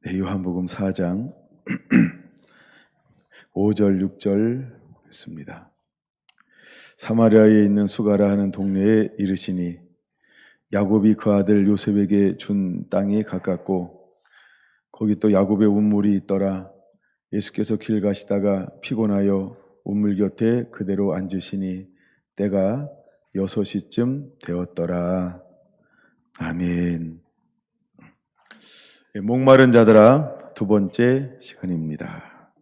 요한복음 4장 5절 6절 있습니다. 사마리아에 있는 수가라 하는 동네에 이르시니 야곱이 그 아들 요셉에게 준 땅이 가깝고 거기 또 야곱의 운물이 있더라. 예수께서 길 가시다가 피곤하여 운물 곁에 그대로 앉으시니 때가 6시쯤 되었더라. 아멘. 목마른 자들아, 두 번째 시간입니다.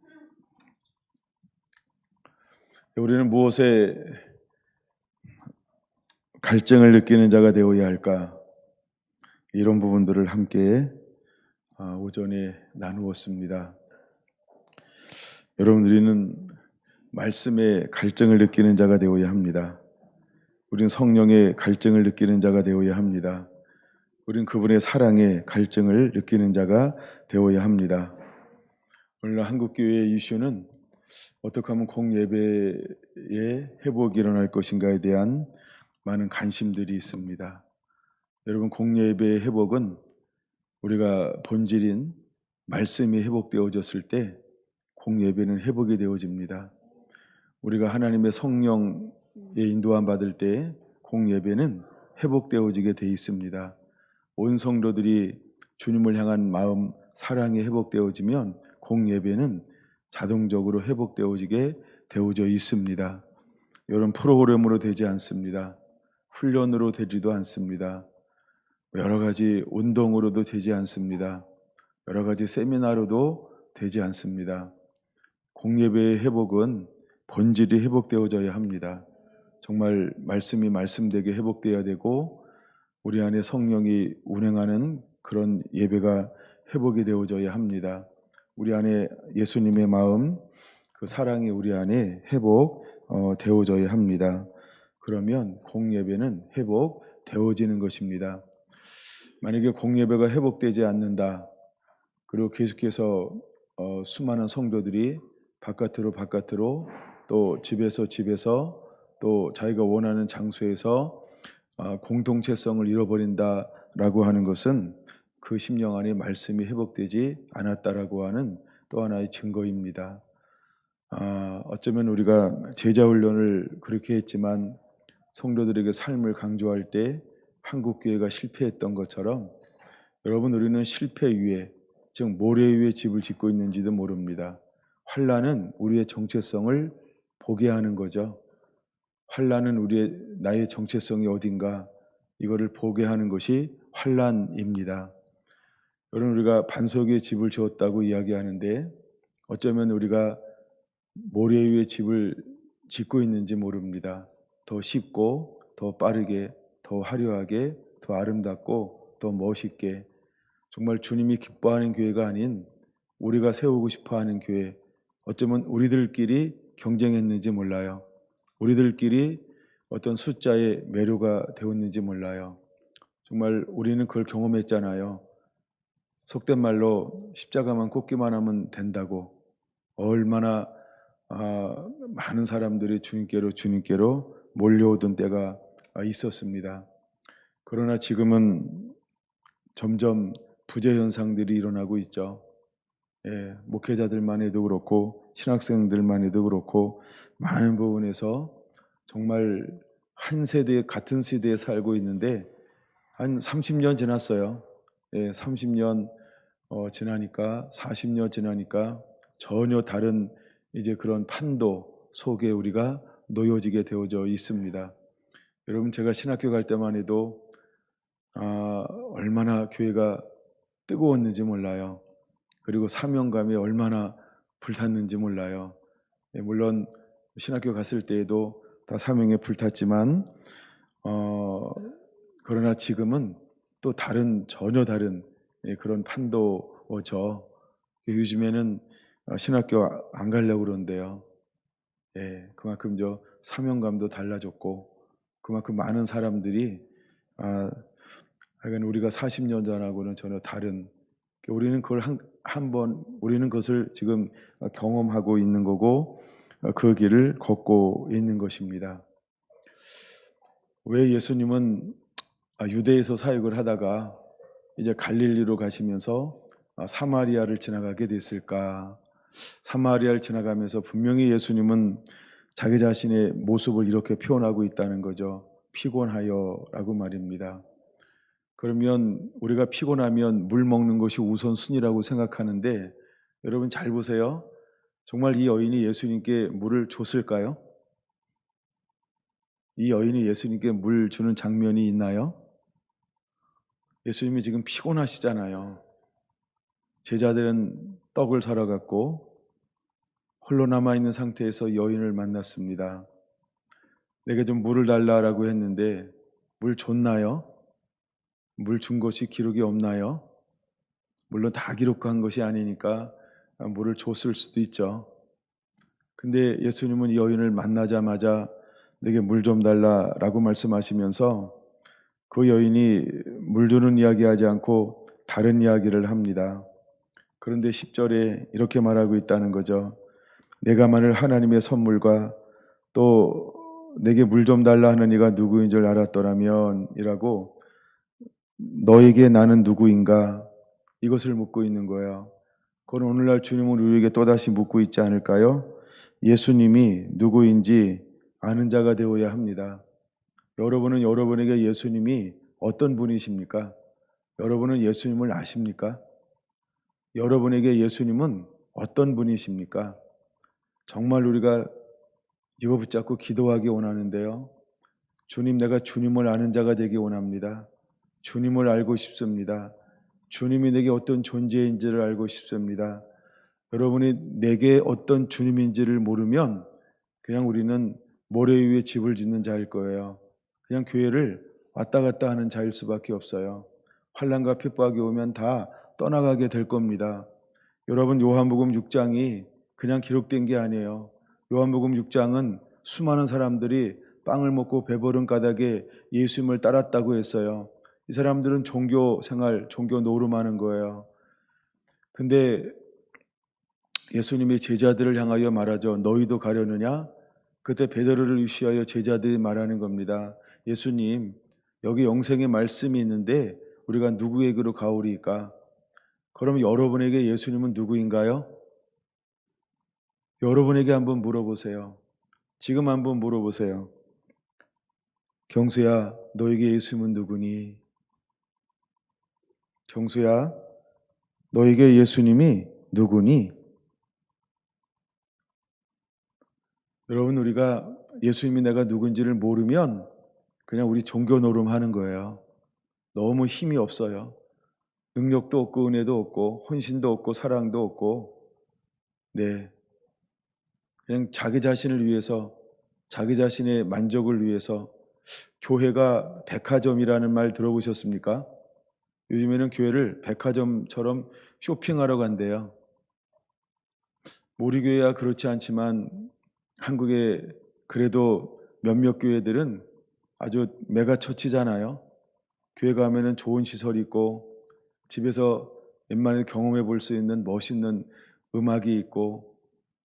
우리는 무엇에 갈증을 느끼는 자가 되어야 할까? 이런 부분들을 함께 오전에 나누었습니다. 여러분들은 말씀에 갈증을 느끼는 자가 되어야 합니다. 우리는 성령의 갈증을 느끼는 자가 되어야 합니다. 우리는 그분의 사랑에 갈증을 느끼는 자가 되어야 합니다. 오늘 한국교회의 이슈는 어떻게 하면 공예배의 회복이 일어날 것인가에 대한 많은 관심들이 있습니다. 여러분, 공예배의 회복은 우리가 본질인 말씀이 회복되어졌을 때 공예배는 회복이 되어집니다. 우리가 하나님의 성령의 인도함 받을 때 공예배는 회복되어지게 돼 있습니다. 온 성도들이 주님을 향한 마음, 사랑이 회복되어지면 공예배는 자동적으로 회복되어지게 되어져 있습니다. 여러분, 프로그램으로 되지 않습니다. 훈련으로 되지도 않습니다. 여러 가지 운동으로도 되지 않습니다. 여러 가지 세미나로도 되지 않습니다. 공예배의 회복은 본질이 회복되어져야 합니다. 정말 말씀이 말씀되게 회복되어야 되고 우리 안에 성령이 운행하는 그런 예배가 회복이 되어져야 합니다. 우리 안에 예수님의 마음, 그 사랑이 우리 안에 회복되어져야 합니다. 그러면 공예배는 회복되어지는 것입니다. 만약에 공예배가 회복되지 않는다, 그리고 계속해서 수많은 성도들이 바깥으로 또 집에서 또 자기가 원하는 장소에서 공동체성을 잃어버린다라고 하는 것은 그 심령 안에 말씀이 회복되지 않았다라고 하는 또 하나의 증거입니다. 어쩌면 우리가 제자훈련을 그렇게 했지만 성도들에게 삶을 강조할 때 한국교회가 실패했던 것처럼 여러분, 우리는 실패 위에, 즉 모래 위에 집을 짓고 있는지도 모릅니다. 환난은 우리의 정체성을 보게 하는 거죠. 환난은 나의 정체성이 어딘가, 이거를 보게 하는 것이 환난입니다. 여러분, 우리가 반석 위에 집을 지었다고 이야기하는데 어쩌면 우리가 모래 위에 집을 짓고 있는지 모릅니다. 더 쉽고 더 빠르게, 더 화려하게, 더 아름답고 더 멋있게, 정말 주님이 기뻐하는 교회가 아닌 우리가 세우고 싶어하는 교회, 어쩌면 우리들끼리 경쟁했는지 몰라요. 우리들끼리 어떤 숫자의 매료가 되었는지 몰라요. 정말 우리는 그걸 경험했잖아요. 속된 말로 십자가만 꽂기만 하면 된다고, 얼마나 많은 사람들이 주님께로 몰려오던 때가 있었습니다. 그러나 지금은 점점 부재 현상들이 일어나고 있죠. 목회자들만 해도 그렇고 신학생들만 해도 그렇고 많은 부분에서 정말 한 세대, 같은 시대에 살고 있는데 한 30년 지났어요. 30년 지나니까, 40년 지나니까 전혀 다른 이제 그런 판도 속에 우리가 놓여지게 되어져 있습니다. 여러분, 제가 신학교 갈 때만 해도 얼마나 교회가 뜨거웠는지 몰라요. 그리고 사명감이 얼마나 불탔는지 몰라요. 물론 신학교 갔을 때에도 다 사명에 불탔지만 그러나 지금은 또 전혀 다른 그런 판도죠. 요즘에는 신학교 안 가려고 그러는데요. 그만큼 사명감도 달라졌고 그만큼 많은 사람들이 우리가 40년 전하고는 전혀 다른, 우리는 그걸 우리는 그것을 지금 경험하고 있는 거고 그 길을 걷고 있는 것입니다. 왜 예수님은 유대에서 사역을 하다가 이제 갈릴리로 가시면서 사마리아를 지나가게 됐을까? 사마리아를 지나가면서 분명히 예수님은 자기 자신의 모습을 이렇게 표현하고 있다는 거죠. 피곤하여라고 말입니다. 그러면 우리가 피곤하면 물 먹는 것이 우선순위라고 생각하는데 여러분 잘 보세요. 정말 이 여인이 예수님께 물을 줬을까요? 이 여인이 예수님께 물 주는 장면이 있나요? 예수님이 지금 피곤하시잖아요. 제자들은 떡을 사러 갔고 홀로 남아있는 상태에서 여인을 만났습니다. 내게 좀 물을 달라라고 했는데 물 줬나요? 물 준 것이 기록이 없나요? 물론 다 기록한 것이 아니니까 물을 줬을 수도 있죠. 근데 예수님은 이 여인을 만나자마자 내게 물 좀 달라라고 말씀하시면서 그 여인이 물 주는 이야기하지 않고 다른 이야기를 합니다. 그런데 10절에 이렇게 말하고 있다는 거죠. 내가 만일 하나님의 선물과 또 내게 물 좀 달라 하는 이가 누구인 줄 알았더라면 이라고 너에게 나는 누구인가 이것을 묻고 있는 거예요. 그건 오늘날 주님은 우리에게 또다시 묻고 있지 않을까요? 예수님이 누구인지 아는 자가 되어야 합니다. 여러분은 여러분에게 예수님이 어떤 분이십니까? 여러분은 예수님을 아십니까? 여러분에게 예수님은 어떤 분이십니까? 정말 우리가 이거 붙잡고 기도하기 원하는데요. 주님, 내가 주님을 아는 자가 되기 원합니다. 주님을 알고 싶습니다. 주님이 내게 어떤 존재인지를 알고 싶습니다. 여러분이 내게 어떤 주님인지를 모르면 그냥 우리는 모래 위에 집을 짓는 자일 거예요. 그냥 교회를 왔다 갔다 하는 자일 수밖에 없어요. 환난과 핍박이 오면 다 떠나가게 될 겁니다. 여러분, 요한복음 6장이 그냥 기록된 게 아니에요. 요한복음 6장은 수많은 사람들이 빵을 먹고 배부른 까닭에 예수님을 따랐다고 했어요. 이 사람들은 종교 생활, 종교 노름하는 거예요. 근데 예수님이 제자들을 향하여 말하죠. 너희도 가려느냐? 그때 베드로를 위시하여 제자들이 말하는 겁니다. 예수님, 여기 영생의 말씀이 있는데 우리가 누구에게로 가오리까? 그럼 여러분에게 예수님은 누구인가요? 여러분에게 한번 물어보세요. 지금 한번 물어보세요. 경수야, 너에게 예수님은 누구니? 경수야, 너에게 예수님이 누구니? 여러분, 우리가 예수님이 내가 누군지를 모르면 그냥 우리 종교 노름하는 거예요. 너무 힘이 없어요. 능력도 없고 은혜도 없고 헌신도 없고 사랑도 없고 네, 그냥 자기 자신을 위해서 자기 자신의 만족을 위해서 교회가 백화점이라는 말 들어보셨습니까? 요즘에는 교회를 백화점처럼 쇼핑하러 간대요. 우리 교회야 그렇지 않지만 한국에 그래도 몇몇 교회들은 아주 메가처치잖아요. 교회 가면은 좋은 시설이 있고 집에서 웬만하면 경험해 볼 수 있는 멋있는 음악이 있고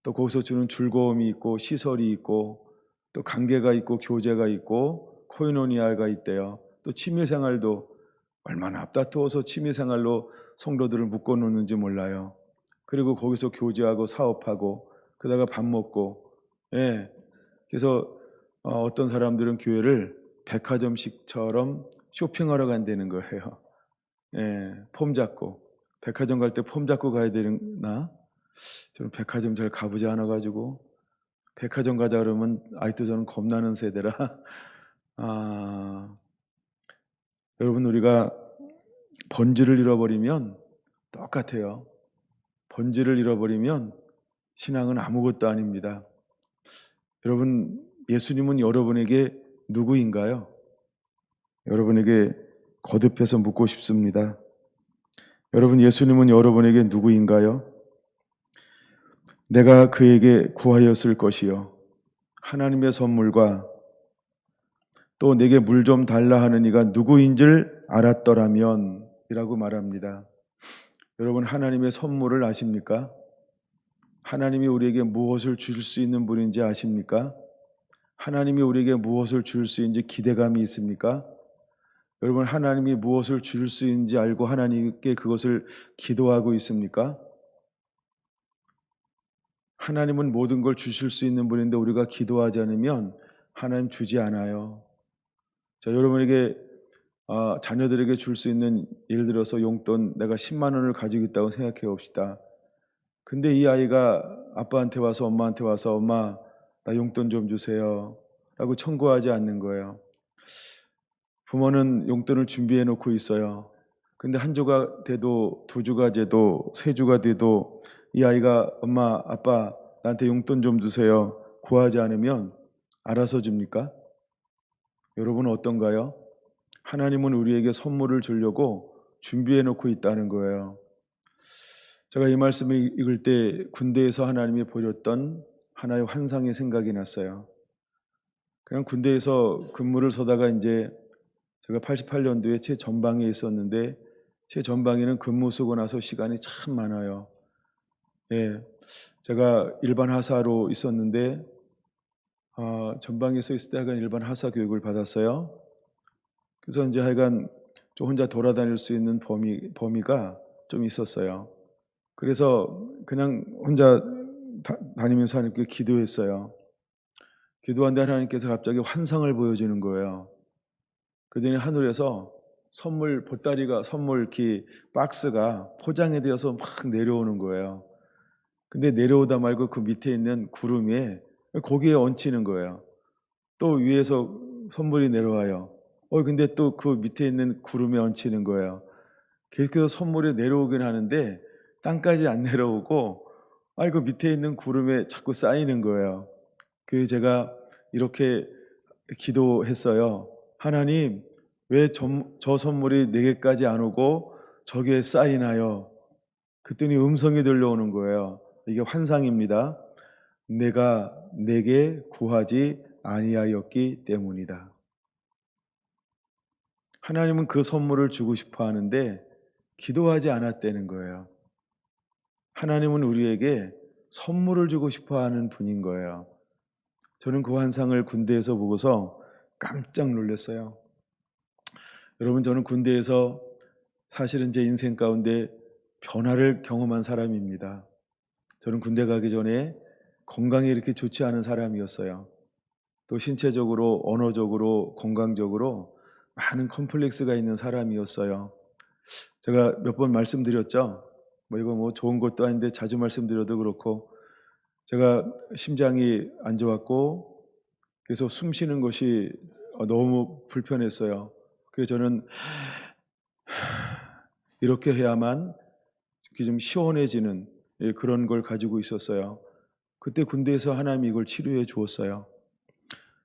또 거기서 주는 즐거움이 있고 시설이 있고 또 관계가 있고 교제가 있고 코이노니아가 있대요. 또 취미생활도 얼마나 앞다투어서 취미생활로 성도들을 묶어놓는지 몰라요. 그리고 거기서 교제하고 사업하고 그러다가 밥 먹고 예. 그래서 어떤 사람들은 교회를 백화점식처럼 쇼핑하러 간다는 거예요. 예, 폼 잡고 백화점 갈 때 폼 잡고 가야 되나? 저는 백화점 잘 가보지 않아가지고 백화점 가자 그러면 아직도 저는 겁나는 세대라 여러분 우리가 본질을 잃어버리면 똑같아요. 본질을 잃어버리면 신앙은 아무것도 아닙니다. 여러분 예수님은 여러분에게 누구인가요? 여러분에게 거듭해서 묻고 싶습니다. 여러분 예수님은 여러분에게 누구인가요? 내가 그에게 구하였을 것이요 하나님의 선물과 또 내게 물 좀 달라 하는 이가 누구인 줄 알았더라면 이라고 말합니다. 여러분 하나님의 선물을 아십니까? 하나님이 우리에게 무엇을 주실 수 있는 분인지 아십니까? 하나님이 우리에게 무엇을 줄 수 있는지 기대감이 있습니까? 여러분, 하나님이 무엇을 주실 수 있는지 알고 하나님께 그것을 기도하고 있습니까? 하나님은 모든 걸 주실 수 있는 분인데 우리가 기도하지 않으면 하나님 주지 않아요. 자, 여러분에게 자녀들에게 줄 수 있는, 예를 들어서 용돈 내가 10만 원을 가지고 있다고 생각해 봅시다. 근데 이 아이가 아빠한테 와서, 엄마한테 와서, 엄마 나 용돈 좀 주세요 라고 청구하지 않는 거예요. 부모는 용돈을 준비해 놓고 있어요. 근데 한 주가 돼도, 두 주가 돼도, 세 주가 돼도 이 아이가 엄마 아빠 나한테 용돈 좀 주세요 구하지 않으면 알아서 줍니까? 여러분은 어떤가요? 하나님은 우리에게 선물을 주려고 준비해 놓고 있다는 거예요. 제가 이 말씀을 읽을 때 군대에서 하나님이 보였던 하나의 환상이 생각이 났어요. 그냥 군대에서 근무를 서다가 이제 제가 88년도에 제 전방에 있었는데, 제 전방에는 근무 쓰고 나서 시간이 참 많아요. 예, 제가 일반 하사로 있었는데 전방에서 있을 때 하여간 일반 하사 교육을 받았어요. 그래서 이제 하여간 좀 혼자 돌아다닐 수 있는 범위가 좀 있었어요. 그래서 그냥 혼자 다니면서 하나님께 기도했어요. 기도하는데 하나님께서 갑자기 환상을 보여주는 거예요. 그랬더니 하늘에서 선물 보따리가, 선물 이렇게 박스가 포장이 되어서 막 내려오는 거예요. 근데 내려오다 말고 그 밑에 있는 구름에, 거기에 얹히는 거예요. 또 위에서 선물이 내려와요. 근데 또 그 밑에 있는 구름에 얹히는 거예요. 계속해서 선물이 내려오긴 하는데 땅까지 안 내려오고 그 밑에 있는 구름에 자꾸 쌓이는 거예요. 그 제가 이렇게 기도했어요. 하나님, 왜 저 선물이 내게까지 안 오고 저기에 쌓이나요? 그랬더니 음성이 들려오는 거예요. 이게 환상입니다. 내가 내게 구하지 아니하였기 때문이다. 하나님은 그 선물을 주고 싶어 하는데 기도하지 않았다는 거예요. 하나님은 우리에게 선물을 주고 싶어 하는 분인 거예요. 저는 그 환상을 군대에서 보고서 깜짝 놀랐어요. 여러분, 저는 군대에서 사실은 제 인생 가운데 변화를 경험한 사람입니다. 저는 군대 가기 전에 건강이 이렇게 좋지 않은 사람이었어요. 또 신체적으로, 언어적으로, 건강적으로 많은 컴플렉스가 있는 사람이었어요. 제가 몇 번 말씀드렸죠. 이거 좋은 것도 아닌데 자주 말씀드려도 그렇고, 제가 심장이 안 좋았고 그래서 숨 쉬는 것이 너무 불편했어요. 그래서 저는 이렇게 해야만 좀 시원해지는 그런 걸 가지고 있었어요. 그때 군대에서 하나님이 이걸 치료해 주었어요.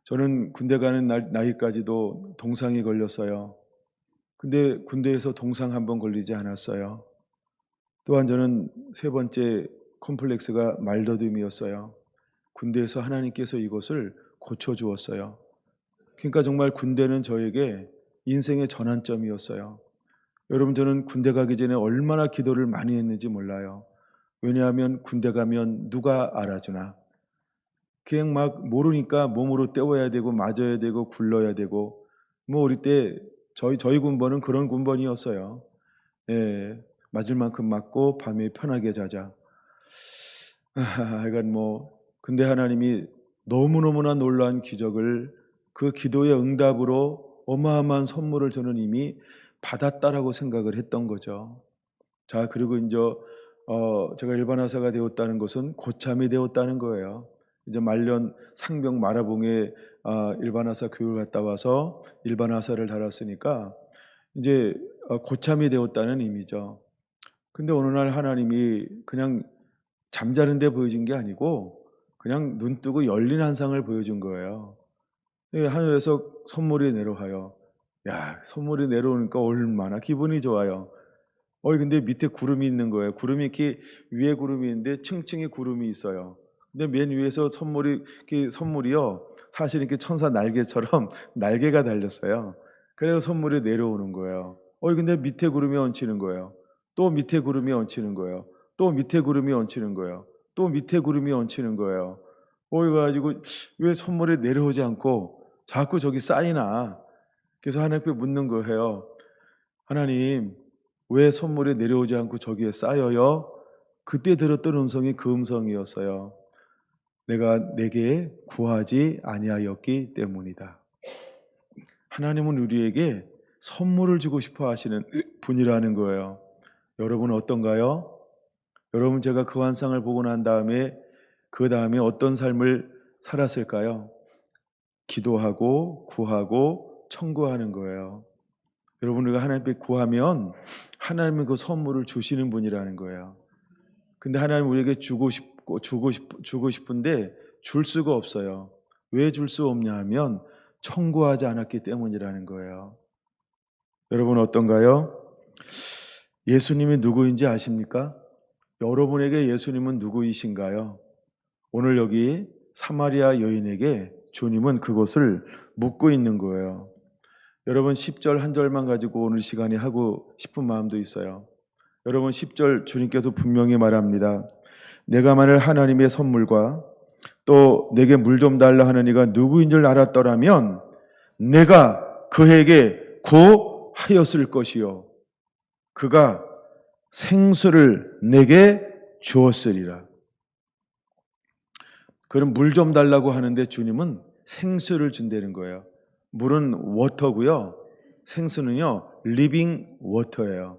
저는 군대 가는 나이까지도 동상이 걸렸어요. 근데 군대에서 동상 한 번 걸리지 않았어요. 또한 저는 세 번째 컴플렉스가 말더듬이었어요. 군대에서 하나님께서 이것을 고쳐주었어요. 그러니까 정말 군대는 저에게 인생의 전환점이었어요. 여러분, 저는 군대 가기 전에 얼마나 기도를 많이 했는지 몰라요. 왜냐하면 군대 가면 누가 알아주나. 그냥 막 모르니까 몸으로 때워야 되고 맞아야 되고 굴러야 되고, 우리 때 저희 군번은 그런 군번이었어요. 예, 맞을 만큼 맞고 밤에 편하게 자자. 하여간 근데 하나님이 너무너무나 놀라운 기적을, 그 기도의 응답으로 어마어마한 선물을 저는 이미 받았다라고 생각을 했던 거죠. 자, 그리고 이제 제가 일반 하사가 되었다는 것은 고참이 되었다는 거예요. 이제 말년 상병 마라봉에 일반 하사 교육을 갔다 와서 일반 하사를 달았으니까 이제 고참이 되었다는 의미죠. 근데 어느 날 하나님이 그냥 잠자는데 보여준 게 아니고 그냥 눈 뜨고 열린 한상을 보여준 거예요. 하늘에서 선물이 내려와요. 야, 선물이 내려오니까 얼마나 기분이 좋아요. 근데 밑에 구름이 있는 거예요. 구름이 이렇게, 위에 구름이 있는데 층층이 구름이 있어요. 근데 맨 위에서 선물이요, 사실 이렇게 천사 날개처럼 날개가 달렸어요. 그래서 선물이 내려오는 거예요. 근데 밑에 구름이 얹히는 거예요. 또 밑에 구름이 얹히는 거예요. 또 밑에 구름이 얹히는 거예요. 또 밑에 구름이 얹히는 거예요. 이거 가지고 왜 선물이 내려오지 않고 자꾸 저기 쌓이나. 그래서 하나님께 묻는 거예요. 하나님, 왜 선물이 내려오지 않고 저기에 쌓여요? 그때 들었던 음성이 그 음성이었어요. 내가 내게 구하지 아니하였기 때문이다. 하나님은 우리에게 선물을 주고 싶어 하시는 분이라는 거예요. 여러분은 어떤가요? 여러분, 제가 그 환상을 보고 난 다음에 그 다음에 어떤 삶을 살았을까요? 기도하고 구하고 청구하는 거예요. 여러분, 우리가 하나님께 구하면 하나님은 그 선물을 주시는 분이라는 거예요. 근데 하나님 우리에게 주고 싶은데 줄 수가 없어요. 왜 줄 수 없냐 하면 청구하지 않았기 때문이라는 거예요. 여러분 어떤가요? 예수님이 누구인지 아십니까? 여러분에게 예수님은 누구이신가요? 오늘 여기 사마리아 여인에게 주님은 그것을 묻고 있는 거예요. 여러분 10절 한 절만 가지고 오늘 시간에 하고 싶은 마음도 있어요. 여러분 10절 주님께서 분명히 말합니다. 내가 만일 하나님의 선물과 또 내게 물 좀 달라 하는 이가 누구인 줄 알았더라면 내가 그에게 구하였을 것이요 그가 생수를 내게 주었으리라. 그럼 물 좀 달라고 하는데 주님은 생수를 준다는 거예요. 물은 워터고요. 생수는요, 리빙 워터예요.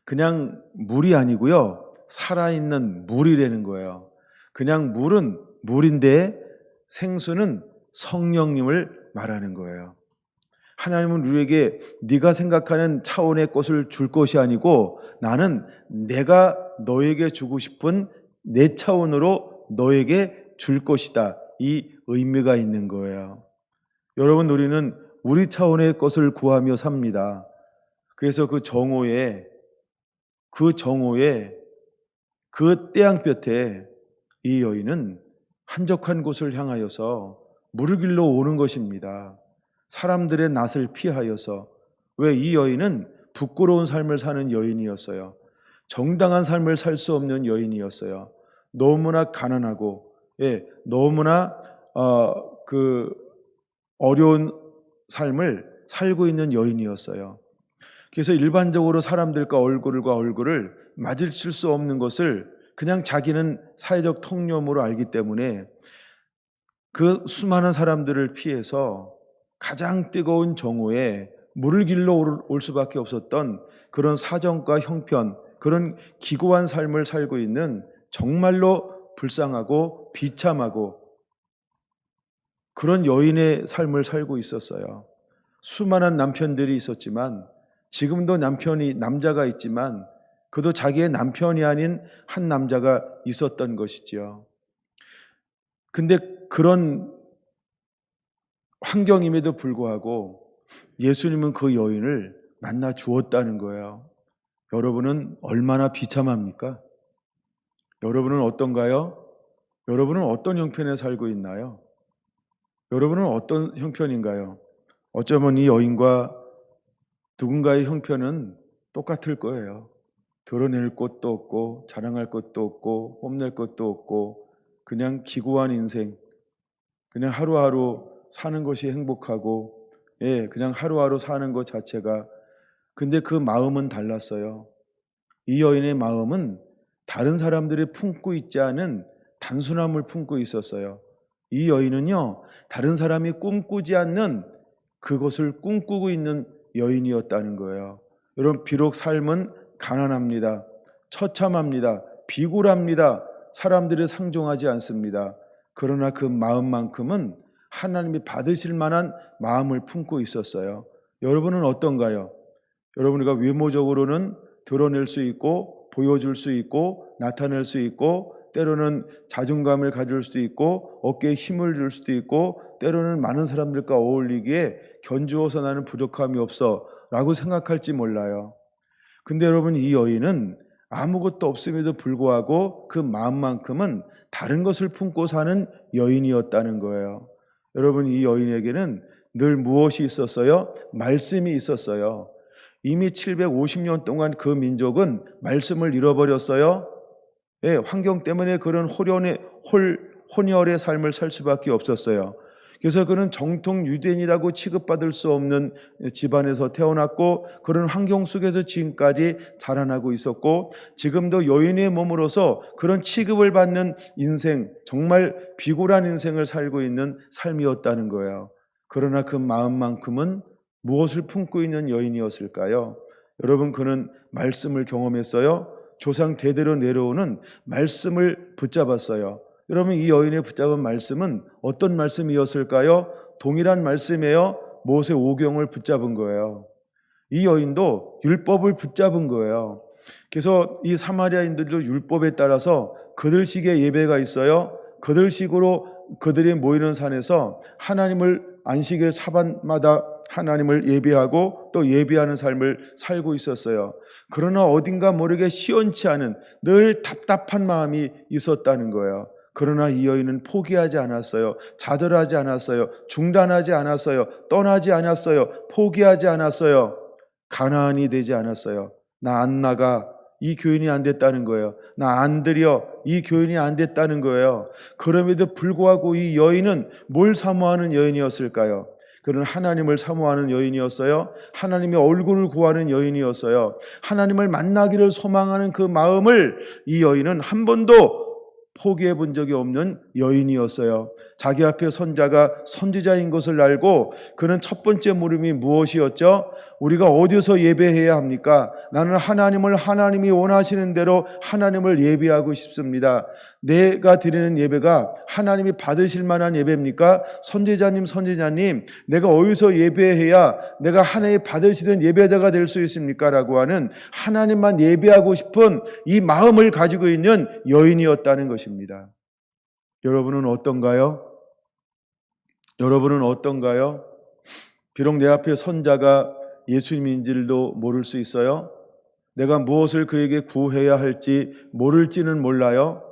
그냥 물이 아니고요, 살아있는 물이라는 거예요. 그냥 물은 물인데 생수는 성령님을 말하는 거예요. 하나님은 우리에게 네가 생각하는 차원의 것을 줄 것이 아니고 나는 내가 너에게 주고 싶은 내 차원으로 너에게 줄 것이다. 이 의미가 있는 거예요. 여러분, 우리는 우리 차원의 것을 구하며 삽니다. 그래서 그 정오에 그 태양볕에 이 여인은 한적한 곳을 향하여서 물을 길러 오는 것입니다. 사람들의 낯을 피하여서. 왜? 이 여인은 부끄러운 삶을 사는 여인이었어요. 정당한 삶을 살 수 없는 여인이었어요. 너무나 가난하고 너무나 어려운 삶을 살고 있는 여인이었어요. 그래서 일반적으로 사람들과 얼굴을 마주칠 수 없는 것을 그냥 자기는 사회적 통념으로 알기 때문에 그 수많은 사람들을 피해서 가장 뜨거운 정오에 물을 길러 올 수밖에 없었던 그런 사정과 형편, 그런 기고한 삶을 살고 있는 정말로 불쌍하고 비참하고 그런 여인의 삶을 살고 있었어요. 수많은 남편들이 있었지만 지금도 남자가 있지만 그도 자기의 남편이 아닌 한 남자가 있었던 것이지요. 근데 그런 환경임에도 불구하고 예수님은 그 여인을 만나 주었다는 거예요. 여러분은 얼마나 비참합니까? 여러분은 어떤가요? 여러분은 어떤 형편에 살고 있나요? 여러분은 어떤 형편인가요? 어쩌면 이 여인과 누군가의 형편은 똑같을 거예요. 드러낼 것도 없고 자랑할 것도 없고 뽐낼 것도 없고 그냥 기고한 인생, 그냥 하루하루 사는 것이 행복하고 그냥 하루하루 사는 것 자체가. 근데 그 마음은 달랐어요. 이 여인의 마음은 다른 사람들이 품고 있지 않은 단순함을 품고 있었어요. 이 여인은요, 다른 사람이 꿈꾸지 않는 그것을 꿈꾸고 있는 여인이었다는 거예요. 여러분, 비록 삶은 가난합니다. 처참합니다. 비굴합니다. 사람들이 상종하지 않습니다. 그러나 그 마음만큼은 하나님이 받으실 만한 마음을 품고 있었어요. 여러분은 어떤가요? 여러분과 외모적으로는 드러낼 수 있고 보여줄 수 있고 나타낼 수 있고 때로는 자존감을 가질 수도 있고 어깨에 힘을 줄 수도 있고 때로는 많은 사람들과 어울리기에 견주어서 나는 부족함이 없어 라고 생각할지 몰라요. 근데 여러분, 이 여인은 아무것도 없음에도 불구하고 그 마음만큼은 다른 것을 품고 사는 여인이었다는 거예요. 여러분, 이 여인에게는 늘 무엇이 있었어요? 말씀이 있었어요. 이미 750년 동안 그 민족은 말씀을 잃어버렸어요. 환경 때문에 그런 혼혈의 삶을 살 수밖에 없었어요. 그래서 그는 정통 유대인이라고 취급받을 수 없는 집안에서 태어났고 그런 환경 속에서 지금까지 자라나고 있었고 지금도 여인의 몸으로서 그런 취급을 받는 인생, 정말 비굴한 인생을 살고 있는 삶이었다는 거예요. 그러나 그 마음만큼은 무엇을 품고 있는 여인이었을까요? 여러분, 그는 말씀을 경험했어요. 조상 대대로 내려오는 말씀을 붙잡았어요. 여러분, 이 여인의 붙잡은 말씀은 어떤 말씀이었을까요? 동일한 말씀이에요. 모세 오경을 붙잡은 거예요. 이 여인도 율법을 붙잡은 거예요. 그래서 이 사마리아인들도 율법에 따라서 그들식의 예배가 있어요. 그들식으로 그들이 모이는 산에서 하나님을 안식일 사반마다 하나님을 예배하고 또 예배하는 삶을 살고 있었어요. 그러나 어딘가 모르게 시원치 않은 늘 답답한 마음이 있었다는 거예요. 그러나 이 여인은 포기하지 않았어요. 좌절하지 않았어요. 중단하지 않았어요. 떠나지 않았어요. 포기하지 않았어요. 가난이 되지 않았어요. 나 안 나가. 이 교인이 안 됐다는 거예요. 나 안 드려. 이 교인이 안 됐다는 거예요. 그럼에도 불구하고 이 여인은 뭘 사모하는 여인이었을까요? 그는 하나님을 사모하는 여인이었어요. 하나님의 얼굴을 구하는 여인이었어요. 하나님을 만나기를 소망하는 그 마음을 이 여인은 한 번도 포기해 본 적이 없는 여인이었어요. 자기 앞에 선자가 선지자인 것을 알고 그는 첫 번째 물음이 무엇이었죠? 우리가 어디서 예배해야 합니까? 나는 하나님을 하나님이 원하시는 대로 하나님을 예배하고 싶습니다. 내가 드리는 예배가 하나님이 받으실 만한 예배입니까? 선지자님, 내가 어디서 예배해야 내가 하나님이 받으시는 예배자가 될 수 있습니까? 라고 하는 하나님만 예배하고 싶은 이 마음을 가지고 있는 여인이었다는 것입니다. 여러분은 어떤가요? 여러분은 어떤가요? 비록 내 앞에 선자가 예수님인지도 모를 수 있어요. 내가 무엇을 그에게 구해야 할지 모를지는 몰라요.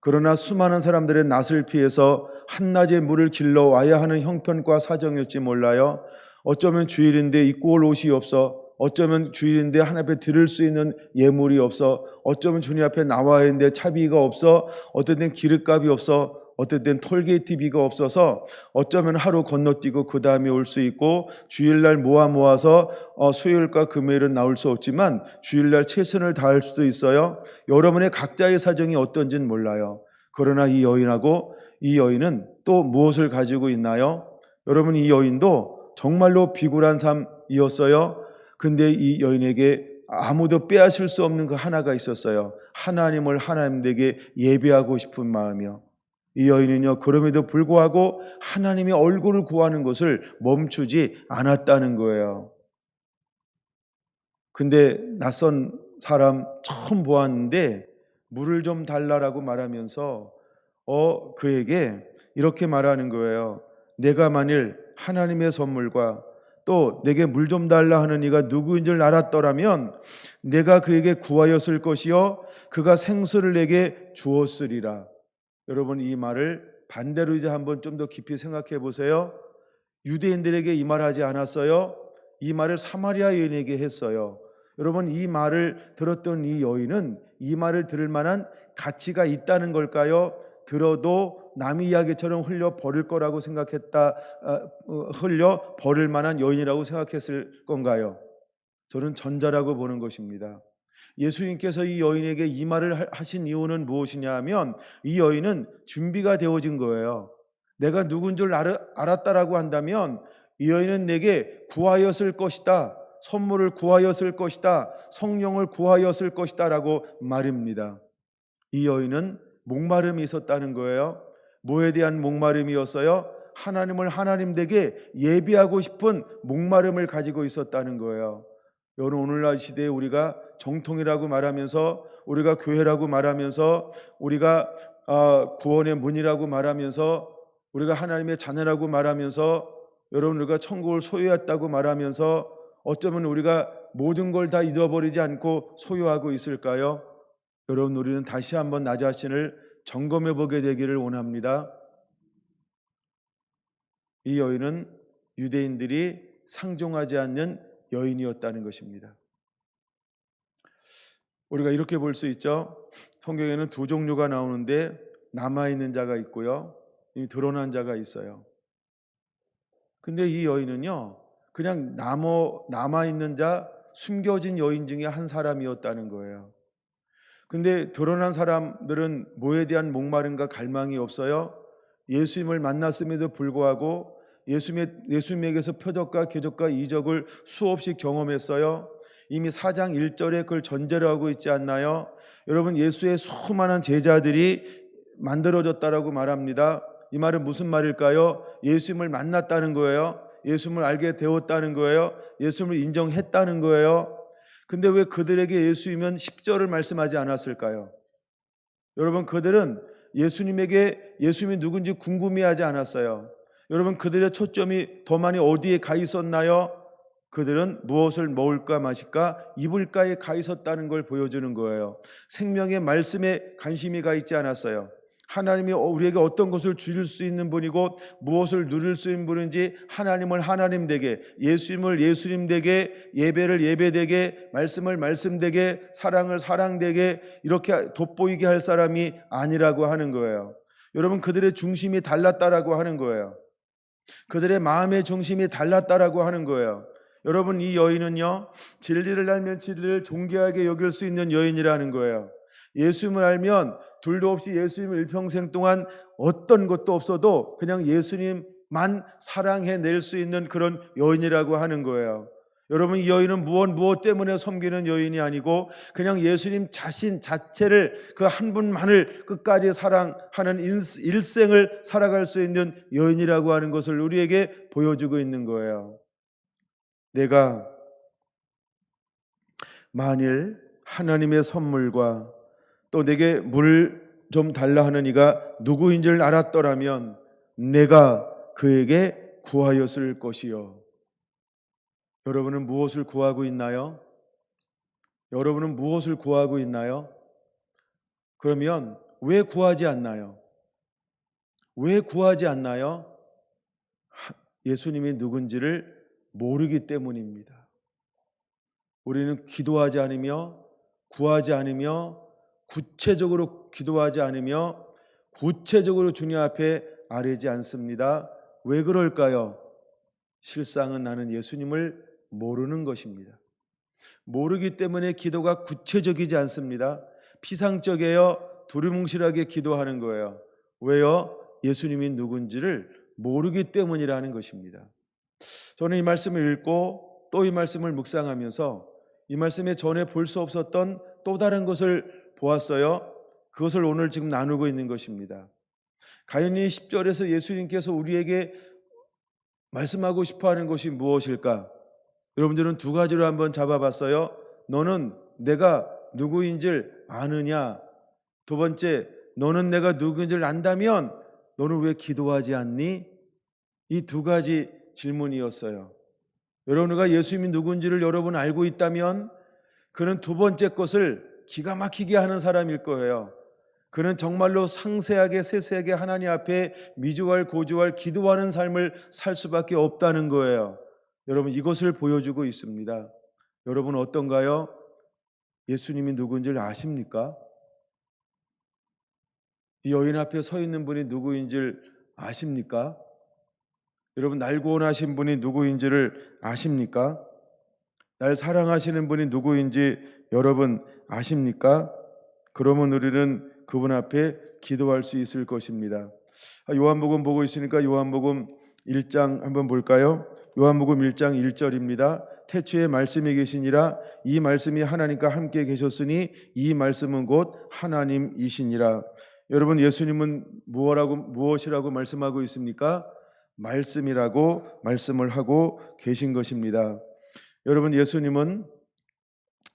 그러나 수많은 사람들의 낯을 피해서 한낮에 물을 길러 와야 하는 형편과 사정일지 몰라요. 어쩌면 주일인데 입고 올 옷이 없어. 어쩌면 주일인데 하나님 앞에 드릴 수 있는 예물이 없어. 어쩌면 주님 앞에 나와야 하는데 차비가 없어. 어떤 때는 기름값이 없어. 어떤 때는 톨게이트비가 없어서 어쩌면 하루 건너뛰고 그 다음에 올 수 있고 주일날 모아서 수요일과 금요일은 나올 수 없지만 주일날 최선을 다할 수도 있어요. 여러분의 각자의 사정이 어떤지는 몰라요. 그러나 이 여인은 또 무엇을 가지고 있나요? 여러분, 이 여인도 정말로 비굴한 삶이었어요. 근데 이 여인에게 아무도 빼앗을 수 없는 그 하나가 있었어요. 하나님을 하나님에게 예배하고 싶은 마음이요. 이 여인은요, 그럼에도 불구하고 하나님의 얼굴을 구하는 것을 멈추지 않았다는 거예요. 근데 낯선 사람 처음 보았는데 물을 좀 달라라고 말하면서 그에게 이렇게 말하는 거예요. 내가 만일 하나님의 선물과 또 내게 물 좀 달라 하는 이가 누구인 줄 알았더라면 내가 그에게 구하였을 것이요 그가 생수를 내게 주었으리라. 여러분, 이 말을 반대로 이제 한번 좀 더 깊이 생각해 보세요. 유대인들에게 이 말 하지 않았어요. 이 말을 사마리아 여인에게 했어요. 여러분, 이 말을 들었던 이 여인은 이 말을 들을 만한 가치가 있다는 걸까요? 들어도 남의 이야기처럼 흘려 버릴 거라고 흘려 버릴 만한 여인이라고 생각했을 건가요? 저는 전자라고 보는 것입니다. 예수님께서 이 여인에게 이 말을 하신 이유는 무엇이냐 하면 이 여인은 준비가 되어진 거예요. 내가 누군 줄 알았다라고 한다면 이 여인은 내게 구하였을 것이다. 선물을 구하였을 것이다. 성령을 구하였을 것이다 라고 말입니다. 이 여인은 목마름이 있었다는 거예요. 뭐에 대한 목마름이었어요? 하나님을 하나님에게 예배하고 싶은 목마름을 가지고 있었다는 거예요. 여러분, 오늘날 시대에 우리가 정통이라고 말하면서 우리가 교회라고 말하면서 우리가 구원의 문이라고 말하면서 우리가 하나님의 자녀라고 말하면서 여러분, 우리가 천국을 소유했다고 말하면서 어쩌면 우리가 모든 걸 다 잃어버리지 않고 소유하고 있을까요? 여러분, 우리는 다시 한번 나 자신을 점검해 보게 되기를 원합니다. 이 여인은 유대인들이 상종하지 않는 여인이었다는 것입니다. 우리가 이렇게 볼 수 있죠. 성경에는 두 종류가 나오는데 남아있는 자가 있고요, 이미 드러난 자가 있어요. 근데 이 여인은요, 그냥 남아있는 자, 숨겨진 여인 중에 한 사람이었다는 거예요. 근데 드러난 사람들은 뭐에 대한 목마름과 갈망이 없어요. 예수님을 만났음에도 불구하고 예수님에게서 표적과 기적과 이적을 수없이 경험했어요. 이미 4장 1절에 그걸 전제로 하고 있지 않나요? 여러분, 예수의 수많은 제자들이 만들어졌다라고 말합니다. 이 말은 무슨 말일까요? 예수님을 만났다는 거예요. 예수님을 알게 되었다는 거예요. 예수님을 인정했다는 거예요. 근데 왜 그들에게 예수이면 10절을 말씀하지 않았을까요? 여러분, 그들은 예수님에게 예수님이 누군지 궁금해하지 않았어요. 여러분, 그들의 초점이 더 많이 어디에 가 있었나요? 그들은 무엇을 먹을까 마실까 입을까에 가 있었다는 걸 보여주는 거예요. 생명의 말씀에 관심이 가 있지 않았어요. 하나님이 우리에게 어떤 것을 주실 수 있는 분이고 무엇을 누릴 수 있는 분인지 하나님을 하나님 되게, 예수님을 예수님 되게, 예배를 예배 되게, 말씀을 말씀 되게, 사랑을 사랑 되게 이렇게 돋보이게 할 사람이 아니라고 하는 거예요. 여러분, 그들의 중심이 달랐다라고 하는 거예요. 그들의 마음의 중심이 달랐다라고 하는 거예요. 여러분, 이 여인은요, 진리를 알면 진리를 존귀하게 여길 수 있는 여인이라는 거예요. 예수님을 알면 둘도 없이 예수님을 일평생 동안 어떤 것도 없어도 그냥 예수님만 사랑해낼 수 있는 그런 여인이라고 하는 거예요. 여러분, 이 여인은 무엇 때문에 섬기는 여인이 아니고 그냥 예수님 자신 자체를 그 한 분만을 끝까지 사랑하는 일생을 살아갈 수 있는 여인이라고 하는 것을 우리에게 보여주고 있는 거예요. 내가 만일 하나님의 선물과 또 내게 물 좀 달라 하는 이가 누구인 줄 알았더라면 내가 그에게 구하였을 것이요. 여러분은 무엇을 구하고 있나요? 여러분은 무엇을 구하고 있나요? 그러면 왜 구하지 않나요? 왜 구하지 않나요? 예수님이 누군지를 모르기 때문입니다. 우리는 기도하지 않으며 구하지 않으며 구체적으로 기도하지 않으며 구체적으로 주님 앞에 아뢰지 않습니다. 왜 그럴까요? 실상은 나는 예수님을 모르는 것입니다. 모르기 때문에 기도가 구체적이지 않습니다. 피상적이에요. 두리뭉실하게 기도하는 거예요. 왜요? 예수님이 누군지를 모르기 때문이라는 것입니다. 저는 이 말씀을 읽고 또 이 말씀을 묵상하면서 이 말씀에 전에 볼 수 없었던 또 다른 것을 보았어요. 그것을 오늘 지금 나누고 있는 것입니다. 가인이 10절에서 예수님께서 우리에게 말씀하고 싶어하는 것이 무엇일까? 여러분들은 두 가지로 한번 잡아봤어요. 너는 내가 누구인 줄 아느냐? 두 번째, 너는 내가 누구인 줄 안다면 너는 왜 기도하지 않니? 이 두 가지 질문이었어요. 여러분과 예수님이 누군지를 여러분 알고 있다면 그는 두 번째 것을 기가 막히게 하는 사람일 거예요. 그는 정말로 상세하게 세세하게 하나님 앞에 미주알 고주알 기도하는 삶을 살 수밖에 없다는 거예요. 여러분, 이것을 보여주고 있습니다. 여러분 어떤가요? 예수님이 누구인지를 아십니까? 이 여인 앞에 서 있는 분이 누구인지를 아십니까? 여러분, 날 구원하신 분이 누구인지를 아십니까? 날 사랑하시는 분이 누구인지 여러분 아십니까? 그러면 우리는 그분 앞에 기도할 수 있을 것입니다. 요한복음 보고 있으니까 요한복음 1장 한번 볼까요? 요한복음 1장 1절입니다. 태초에 말씀이 계시니라 이 말씀이 하나님과 함께 계셨으니 이 말씀은 곧 하나님이시니라. 여러분, 예수님은 무엇이라고 말씀하고 있습니까? 말씀이라고 말씀을 하고 계신 것입니다. 여러분, 예수님은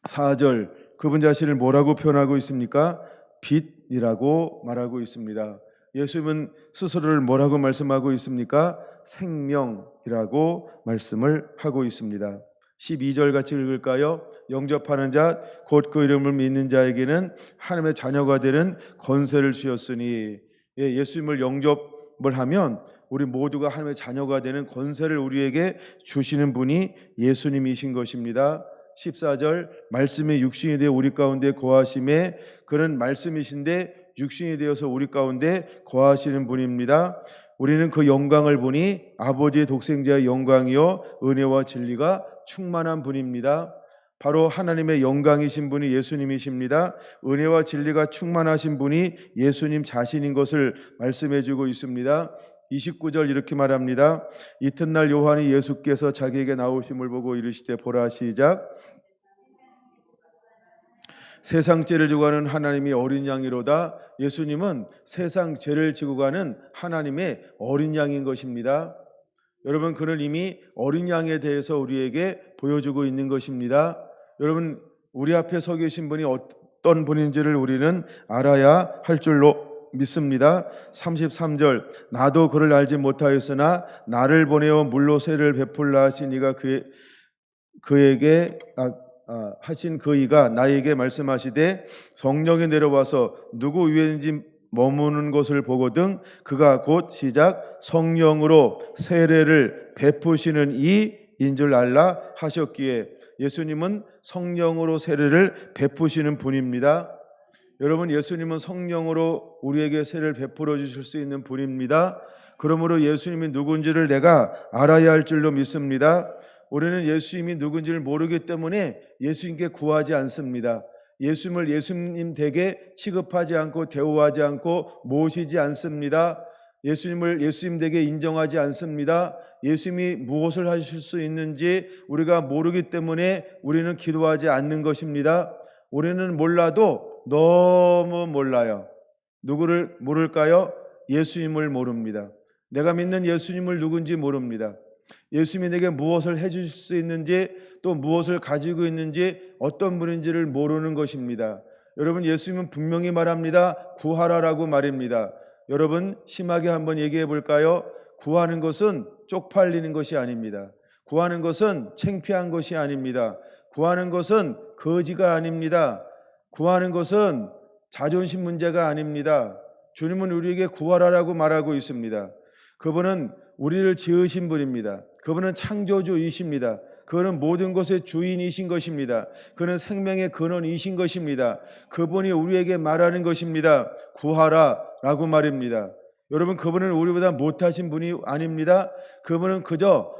4절 그분 자신을 뭐라고 표현하고 있습니까? 빛이라고 말하고 있습니다. 예수님은 스스로를 뭐라고 말씀하고 있습니까? 생명이라고 말씀을 하고 있습니다. 12절 같이 읽을까요? 영접하는 자 곧 그 이름을 믿는 자에게는 하나님의 자녀가 되는 권세를 주셨으니, 예수님을 영접을 하면 우리 모두가 하나님의 자녀가 되는 권세를 우리에게 주시는 분이 예수님이신 것입니다. 14절 말씀이 육신이 되어 우리 가운데 거하심에 그는 말씀이신데 육신이 되어서 우리 가운데 거하시는 분입니다. 우리는 그 영광을 보니 아버지의 독생자의 영광이요 은혜와 진리가 충만한 분입니다. 바로 하나님의 영광이신 분이 예수님이십니다. 은혜와 진리가 충만하신 분이 예수님 자신인 것을 말씀해 주고 있습니다. 29절 이렇게 말합니다. 이튿날 요한이 예수께서 자기에게 나오심을 보고 이르시되 보라 시작. 세상 죄를 지고 가는 하나님이 어린 양이로다. 예수님은 세상 죄를 지고 가는 하나님의 어린 양인 것입니다. 여러분, 그는 이미 어린 양에 대해서 우리에게 보여주고 있는 것입니다. 여러분, 우리 앞에 서 계신 분이 어떤 분인지를 우리는 알아야 할 줄로 믿습니다. 33절 나도 그를 알지 못하였으나 나를 보내어 물로 세를 베풀라 하신 이가 그에게 하신 그 이가 나에게 말씀하시되 성령이 내려와서 누구 위에인지 머무는 것을 보거든 그가 곧 시작 성령으로 세례를 베푸시는 이인 줄 알라 하셨기에 예수님은 성령으로 세례를 베푸시는 분입니다. 여러분, 예수님은 성령으로 우리에게 세례를 베풀어 주실 수 있는 분입니다. 그러므로 예수님이 누군지를 내가 알아야 할 줄로 믿습니다. 우리는 예수님이 누군지를 모르기 때문에 예수님께 구하지 않습니다. 예수님을 예수님 댁에 취급하지 않고 대우하지 않고 모시지 않습니다. 예수님을 예수님 댁에 인정하지 않습니다. 예수님이 무엇을 하실 수 있는지 우리가 모르기 때문에 우리는 기도하지 않는 것입니다. 우리는 몰라도 너무 몰라요. 누구를 모를까요? 예수님을 모릅니다. 내가 믿는 예수님을 누군지 모릅니다. 예수님이 내게 무엇을 해주실 수 있는지 또 무엇을 가지고 있는지 어떤 분인지를 모르는 것입니다. 여러분, 예수님은 분명히 말합니다. 구하라라고 말입니다. 여러분, 심하게 한번 얘기해 볼까요? 구하는 것은 쪽팔리는 것이 아닙니다. 구하는 것은 창피한 것이 아닙니다. 구하는 것은 거지가 아닙니다. 구하는 것은 자존심 문제가 아닙니다. 주님은 우리에게 구하라라고 말하고 있습니다. 그분은 우리를 지으신 분입니다. 그분은 창조주이십니다. 그분은 모든 것의 주인이신 것입니다. 그는 생명의 근원이신 것입니다. 그분이 우리에게 말하는 것입니다. 구하라라고 말입니다. 여러분, 그분은 우리보다 못하신 분이 아닙니다. 그분은 그저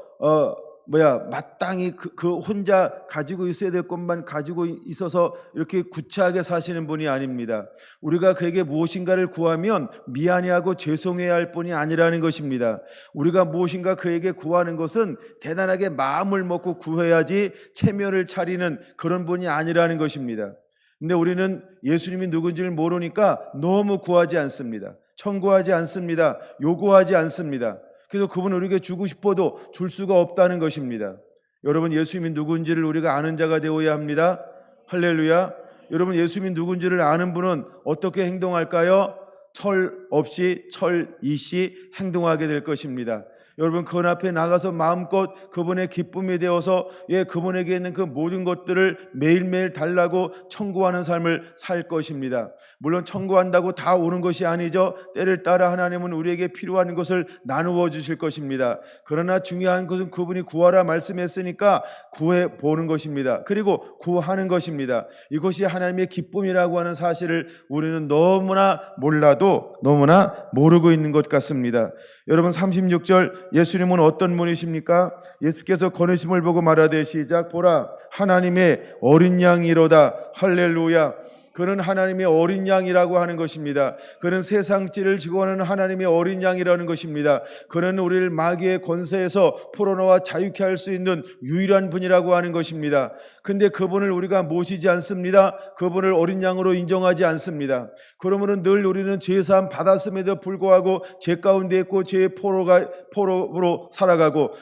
마땅히 그 혼자 가지고 있어야 될 것만 가지고 있어서 이렇게 구차하게 사시는 분이 아닙니다. 우리가 그에게 무엇인가를 구하면 미안해하고 죄송해야 할 뿐이 아니라는 것입니다. 우리가 무엇인가 그에게 구하는 것은 대단하게 마음을 먹고 구해야지 체면을 차리는 그런 분이 아니라는 것입니다. 근데 우리는 예수님이 누군지를 모르니까 너무 구하지 않습니다. 청구하지 않습니다. 요구하지 않습니다. 그래서 그분은 우리에게 주고 싶어도 줄 수가 없다는 것입니다. 여러분, 예수님이 누군지를 우리가 아는 자가 되어야 합니다. 할렐루야. 여러분, 예수님이 누군지를 아는 분은 어떻게 행동할까요? 철 없이 철이시 행동하게 될 것입니다. 여러분, 그분 앞에 나가서 마음껏 그분의 기쁨이 되어서 그분에게 있는 그 모든 것들을 매일매일 달라고 청구하는 삶을 살 것입니다. 물론 청구한다고 다 오는 것이 아니죠. 때를 따라 하나님은 우리에게 필요한 것을 나누어 주실 것입니다. 그러나 중요한 것은 그분이 구하라 말씀했으니까 구해 보는 것입니다. 그리고 구하는 것입니다. 이것이 하나님의 기쁨이라고 하는 사실을 우리는 너무나 몰라도 너무나 모르고 있는 것 같습니다. 여러분, 36절 예수님은 어떤 분이십니까? 예수께서 거느심을 보고 말하되 시작 보라 하나님의 어린 양이로다. 할렐루야. 그는 하나님의 어린 양이라고 하는 것입니다. 그는 세상 죄를 지고 가는 하나님의 어린 양이라는 것입니다. 그는 우리를 마귀의 권세에서 풀어놓아 자유케 할 수 있는 유일한 분이라고 하는 것입니다. 근데 그분을 우리가 모시지 않습니다. 그분을 어린 양으로 인정하지 않습니다. 그러므로 늘 우리는 죄사함 받았음에도 불구하고 죄 가운데 있고 죄의 포로로 살아가고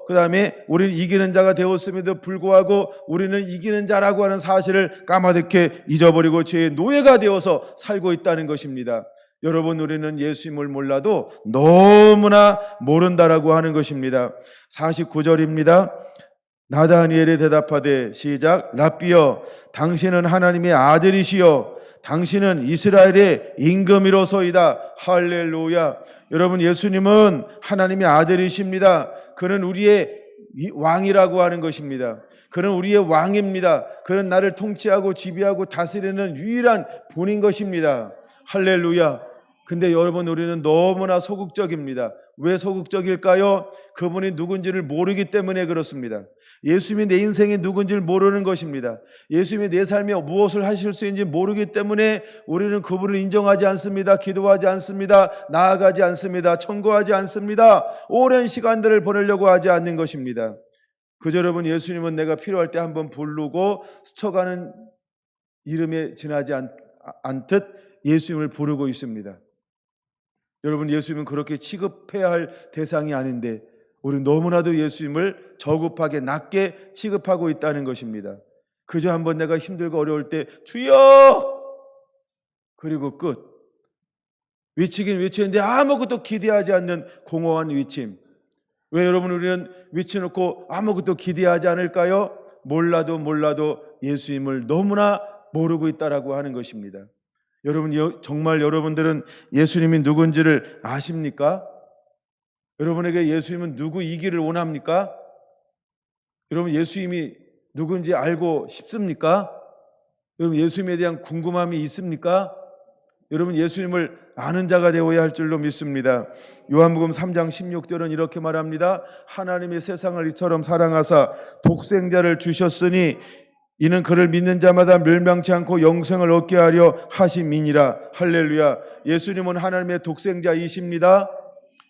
그 다음에 우리는 이기는 자가 되었음에도 불구하고 우리는 이기는 자라고 하는 사실을 까마득히 잊어버리고 죄의 노예가 되어서 살고 있다는 것입니다. 여러분, 우리는 예수님을 몰라도 너무나 모른다라고 하는 것입니다. 49절입니다. 나다니엘이 대답하되 시작 랍비여 당신은 하나님의 아들이시여 당신은 이스라엘의 임금이로소이다. 할렐루야. 여러분, 예수님은 하나님의 아들이십니다. 그는 우리의 왕이라고 하는 것입니다. 그는 우리의 왕입니다. 그는 나를 통치하고 지배하고 다스리는 유일한 분인 것입니다. 할렐루야. 근데 여러분, 우리는 너무나 소극적입니다. 왜 소극적일까요? 그분이 누군지를 모르기 때문에 그렇습니다. 예수님이 내 인생이 누군지를 모르는 것입니다. 예수님이 내 삶에 무엇을 하실 수 있는지 모르기 때문에 우리는 그분을 인정하지 않습니다. 기도하지 않습니다. 나아가지 않습니다. 청구하지 않습니다. 오랜 시간들을 보내려고 하지 않는 것입니다. 그저 여러분, 예수님은 내가 필요할 때 한번 부르고 스쳐가는 이름에 지나지 않듯 예수님을 부르고 있습니다. 여러분, 예수님은 그렇게 취급해야 할 대상이 아닌데 우리는 너무나도 예수님을 저급하게 낮게 취급하고 있다는 것입니다. 그저 한번 내가 힘들고 어려울 때 주여! 그리고 끝. 외치긴 외치는데 아무것도 기대하지 않는 공허한 위침. 왜 여러분, 우리는 외쳐놓고 아무것도 기대하지 않을까요? 몰라도 예수님을 너무나 모르고 있다라고 하는 것입니다. 여러분, 정말 여러분들은 예수님이 누군지를 아십니까? 여러분에게 예수님은 누구이기를 원합니까? 여러분, 예수님이 누군지 알고 싶습니까? 여러분, 예수님에 대한 궁금함이 있습니까? 여러분, 예수님을 아는 자가 되어야 할 줄로 믿습니다. 요한복음 3장 16절은 이렇게 말합니다. 하나님이 세상을 이처럼 사랑하사 독생자를 주셨으니 이는 그를 믿는 자마다 멸망치 않고 영생을 얻게 하려 하심이니라. 할렐루야. 예수님은 하나님의 독생자이십니다.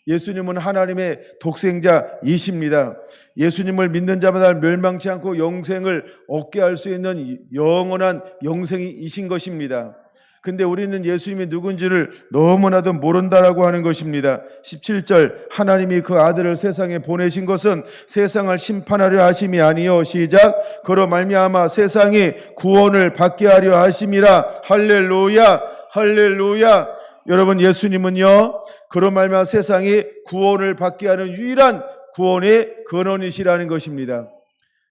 예수님은 하나님의 독생자이십니다. 예수님을 믿는 자마다 멸망치 않고 영생을 얻게 할 수 있는 영원한 영생이신 것입니다. 근데 우리는 예수님이 누군지를 너무나도 모른다라고 하는 것입니다. 17절, 하나님이 그 아들을 세상에 보내신 것은 세상을 심판하려 하심이 아니요, 시작, 그로 말미암아 세상이 구원을 받게 하려 하심이라. 할렐루야, 할렐루야. 여러분, 예수님은요, 그로 말미암아 세상이 구원을 받게 하는 유일한 구원의 근원이시라는 것입니다.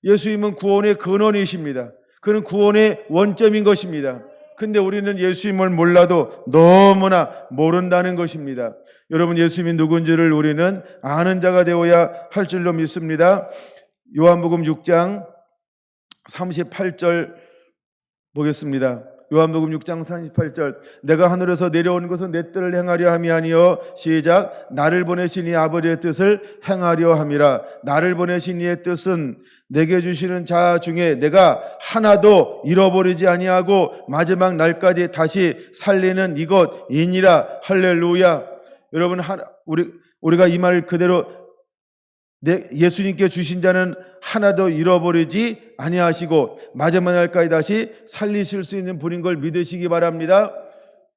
예수님은 구원의 근원이십니다. 그는 구원의 원점인 것입니다. 근데 우리는 예수님을 몰라도 너무나 모른다는 것입니다. 여러분, 예수님이 누군지를 우리는 아는 자가 되어야 할 줄로 믿습니다. 요한복음 6장 38절 보겠습니다. 요한복음 6장 38절, 내가 하늘에서 내려온 것은 내 뜻을 행하려 함이 아니요, 시작, 나를 보내신 이 아버지의 뜻을 행하려 함이라. 나를 보내신 이의 뜻은 내게 주시는 자 중에 내가 하나도 잃어버리지 아니하고 마지막 날까지 다시 살리는 이것이니라. 할렐루야. 여러분, 우리가 이 말 그대로 예수님께 주신 자는 하나도 잃어버리지 아니하시고 마지막 날까지 다시 살리실 수 있는 분인 걸 믿으시기 바랍니다.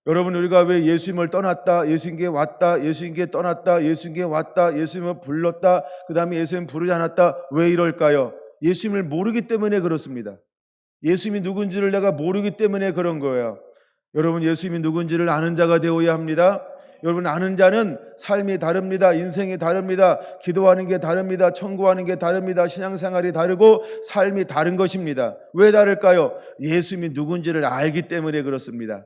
여러분, 우리가 왜 예수님을 떠났다, 예수님께 왔다, 예수님께 떠났다, 예수님께 왔다, 예수님을 불렀다, 그 다음에 예수님 부르지 않았다, 왜 이럴까요? 예수님을 모르기 때문에 그렇습니다. 예수님이 누군지를 내가 모르기 때문에 그런 거예요. 여러분, 예수님이 누군지를 아는 자가 되어야 합니다. 여러분, 아는 자는 삶이 다릅니다. 인생이 다릅니다. 기도하는 게 다릅니다. 청구하는 게 다릅니다. 신앙생활이 다르고 삶이 다른 것입니다. 왜 다를까요? 예수님이 누군지를 알기 때문에 그렇습니다.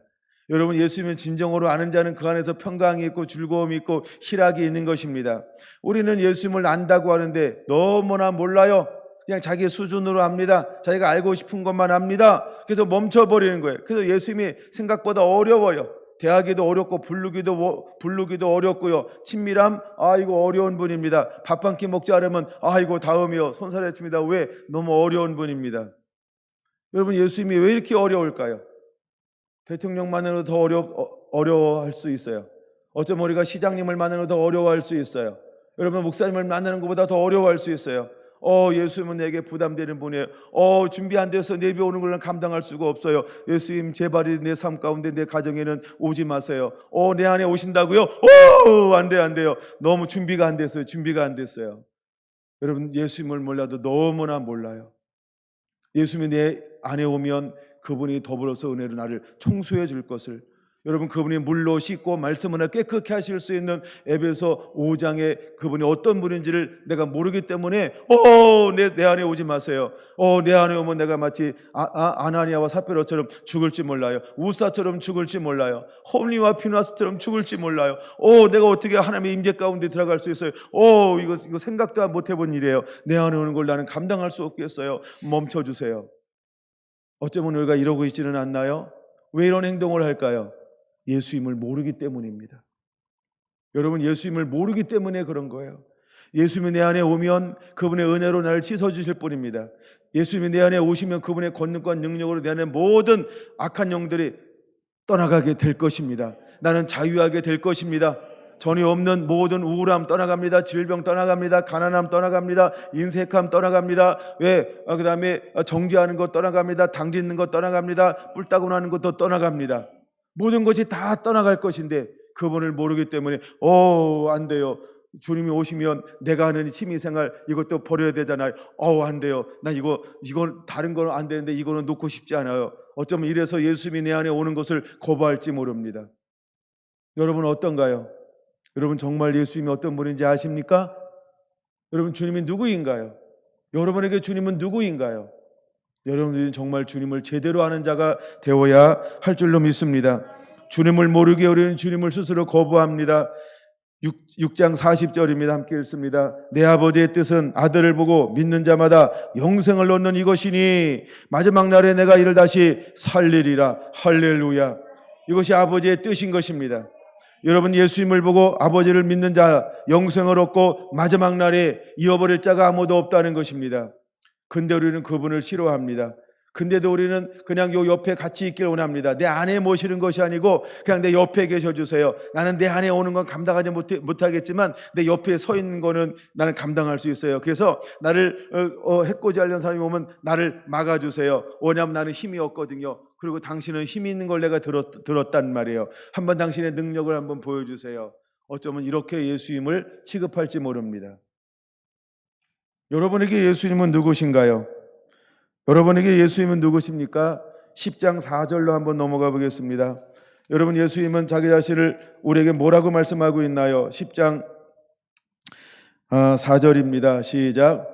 여러분, 예수님을 진정으로 아는 자는 그 안에서 평강이 있고 즐거움이 있고 희락이 있는 것입니다. 우리는 예수님을 안다고 하는데 너무나 몰라요. 그냥 자기 수준으로 압니다. 자기가 알고 싶은 것만 압니다. 그래서 멈춰버리는 거예요. 그래서 예수님이 생각보다 어려워요. 대하기도 어렵고 부르기도 어렵고요. 친밀함, 이거 어려운 분입니다. 밥 한 끼 먹지 않으면 이거 다음이요. 손살했습니다. 왜? 너무 어려운 분입니다. 여러분, 예수님이 왜 이렇게 어려울까요? 대통령 만나도 더 어려워할 수 있어요. 어쩌면 우리가 시장님을 만나도 더 어려워할 수 있어요. 여러분, 목사님을 만나는 것보다 더 어려워할 수 있어요. 예수님은 내게 부담되는 분이에요. 준비 안 돼서 예배 오는 걸 감당할 수가 없어요. 예수님, 제발이 내 삶 가운데 내 가정에는 오지 마세요. 내 안에 오신다고요? 안 돼요. 너무 준비가 안 됐어요. 여러분, 예수님을 몰라도 너무나 몰라요. 예수님이 내 안에 오면 그분이 더불어서 은혜로 나를 청소해 줄 것을, 여러분, 그분이 물로 씻고 말씀으로 깨끗게 하실 수 있는 에베소 5장에 그분이 어떤 분인지를 내가 모르기 때문에 내 안에 오지 마세요. 내 안에 오면 내가 마치 아나니아와 삽비라처럼 죽을지 몰라요. 우사처럼 죽을지 몰라요. 홈리와 피나스처럼 죽을지 몰라요. 내가 어떻게 하나님의 임재 가운데 들어갈 수 있어요? 이거 생각도 못 해본 일이에요. 내 안에 오는 걸 나는 감당할 수 없겠어요. 멈춰주세요. 어쩌면 우리가 이러고 있지는 않나요? 왜 이런 행동을 할까요? 예수님을 모르기 때문입니다. 여러분 예수님을 모르기 때문에 그런 거예요. 예수님이 내 안에 오면 그분의 은혜로 나를 씻어주실 분입니다. 예수님이 내 안에 오시면 그분의 권능과 능력으로 내 안에 모든 악한 영들이 떠나가게 될 것입니다. 나는 자유하게 될 것입니다. 전혀 없는 모든 우울함 떠나갑니다. 질병 떠나갑니다. 가난함 떠나갑니다. 인색함 떠나갑니다. 그 다음에 정죄하는 것 떠나갑니다. 당짓는 것 떠나갑니다. 뿔따구 나는 것도 떠나갑니다. 모든 것이 다 떠나갈 것인데 그분을 모르기 때문에 안 돼요. 주님이 오시면 내가 하는 취미생활 이것도 버려야 되잖아요. 안 돼요. 나 이거 다른 건 안 되는데 이거는 놓고 싶지 않아요. 어쩌면 이래서 예수님이 내 안에 오는 것을 거부할지 모릅니다. 여러분은 어떤가요? 여러분 정말 예수님이 어떤 분인지 아십니까? 여러분 주님이 누구인가요? 여러분에게 주님은 누구인가요? 여러분들이 정말 주님을 제대로 아는 자가 되어야 할 줄로 믿습니다. 주님을 모르게 우리는 주님을 스스로 거부합니다. 6장 40절입니다. 함께 읽습니다. 내 아버지의 뜻은 아들을 보고 믿는 자마다 영생을 얻는 이것이니 마지막 날에 내가 이를 다시 살리리라. 할렐루야. 이것이 아버지의 뜻인 것입니다. 여러분 예수님을 보고 아버지를 믿는 자 영생을 얻고 마지막 날에 잃어버릴 자가 아무도 없다는 것입니다. 근데 우리는 그분을 싫어합니다. 근데도 우리는 그냥 요 옆에 같이 있길 원합니다. 내 안에 모시는 것이 아니고 그냥 내 옆에 계셔주세요. 나는 내 안에 오는 건 감당하지 못하겠지만 내 옆에 서 있는 거는 나는 감당할 수 있어요. 그래서 나를 해코지 하려는 사람이 오면 나를 막아주세요. 왜냐하면 나는 힘이 없거든요. 그리고 당신은 힘이 있는 걸 내가 들었단 말이에요. 한번 당신의 능력을 한번 보여주세요. 어쩌면 이렇게 예수님을 취급할지 모릅니다. 여러분에게 예수님은 누구신가요? 여러분에게 예수님은 누구십니까? 10장 4절로 한번 넘어가 보겠습니다. 여러분 예수님은 자기 자신을 우리에게 뭐라고 말씀하고 있나요? 10장 4절입니다. 시작.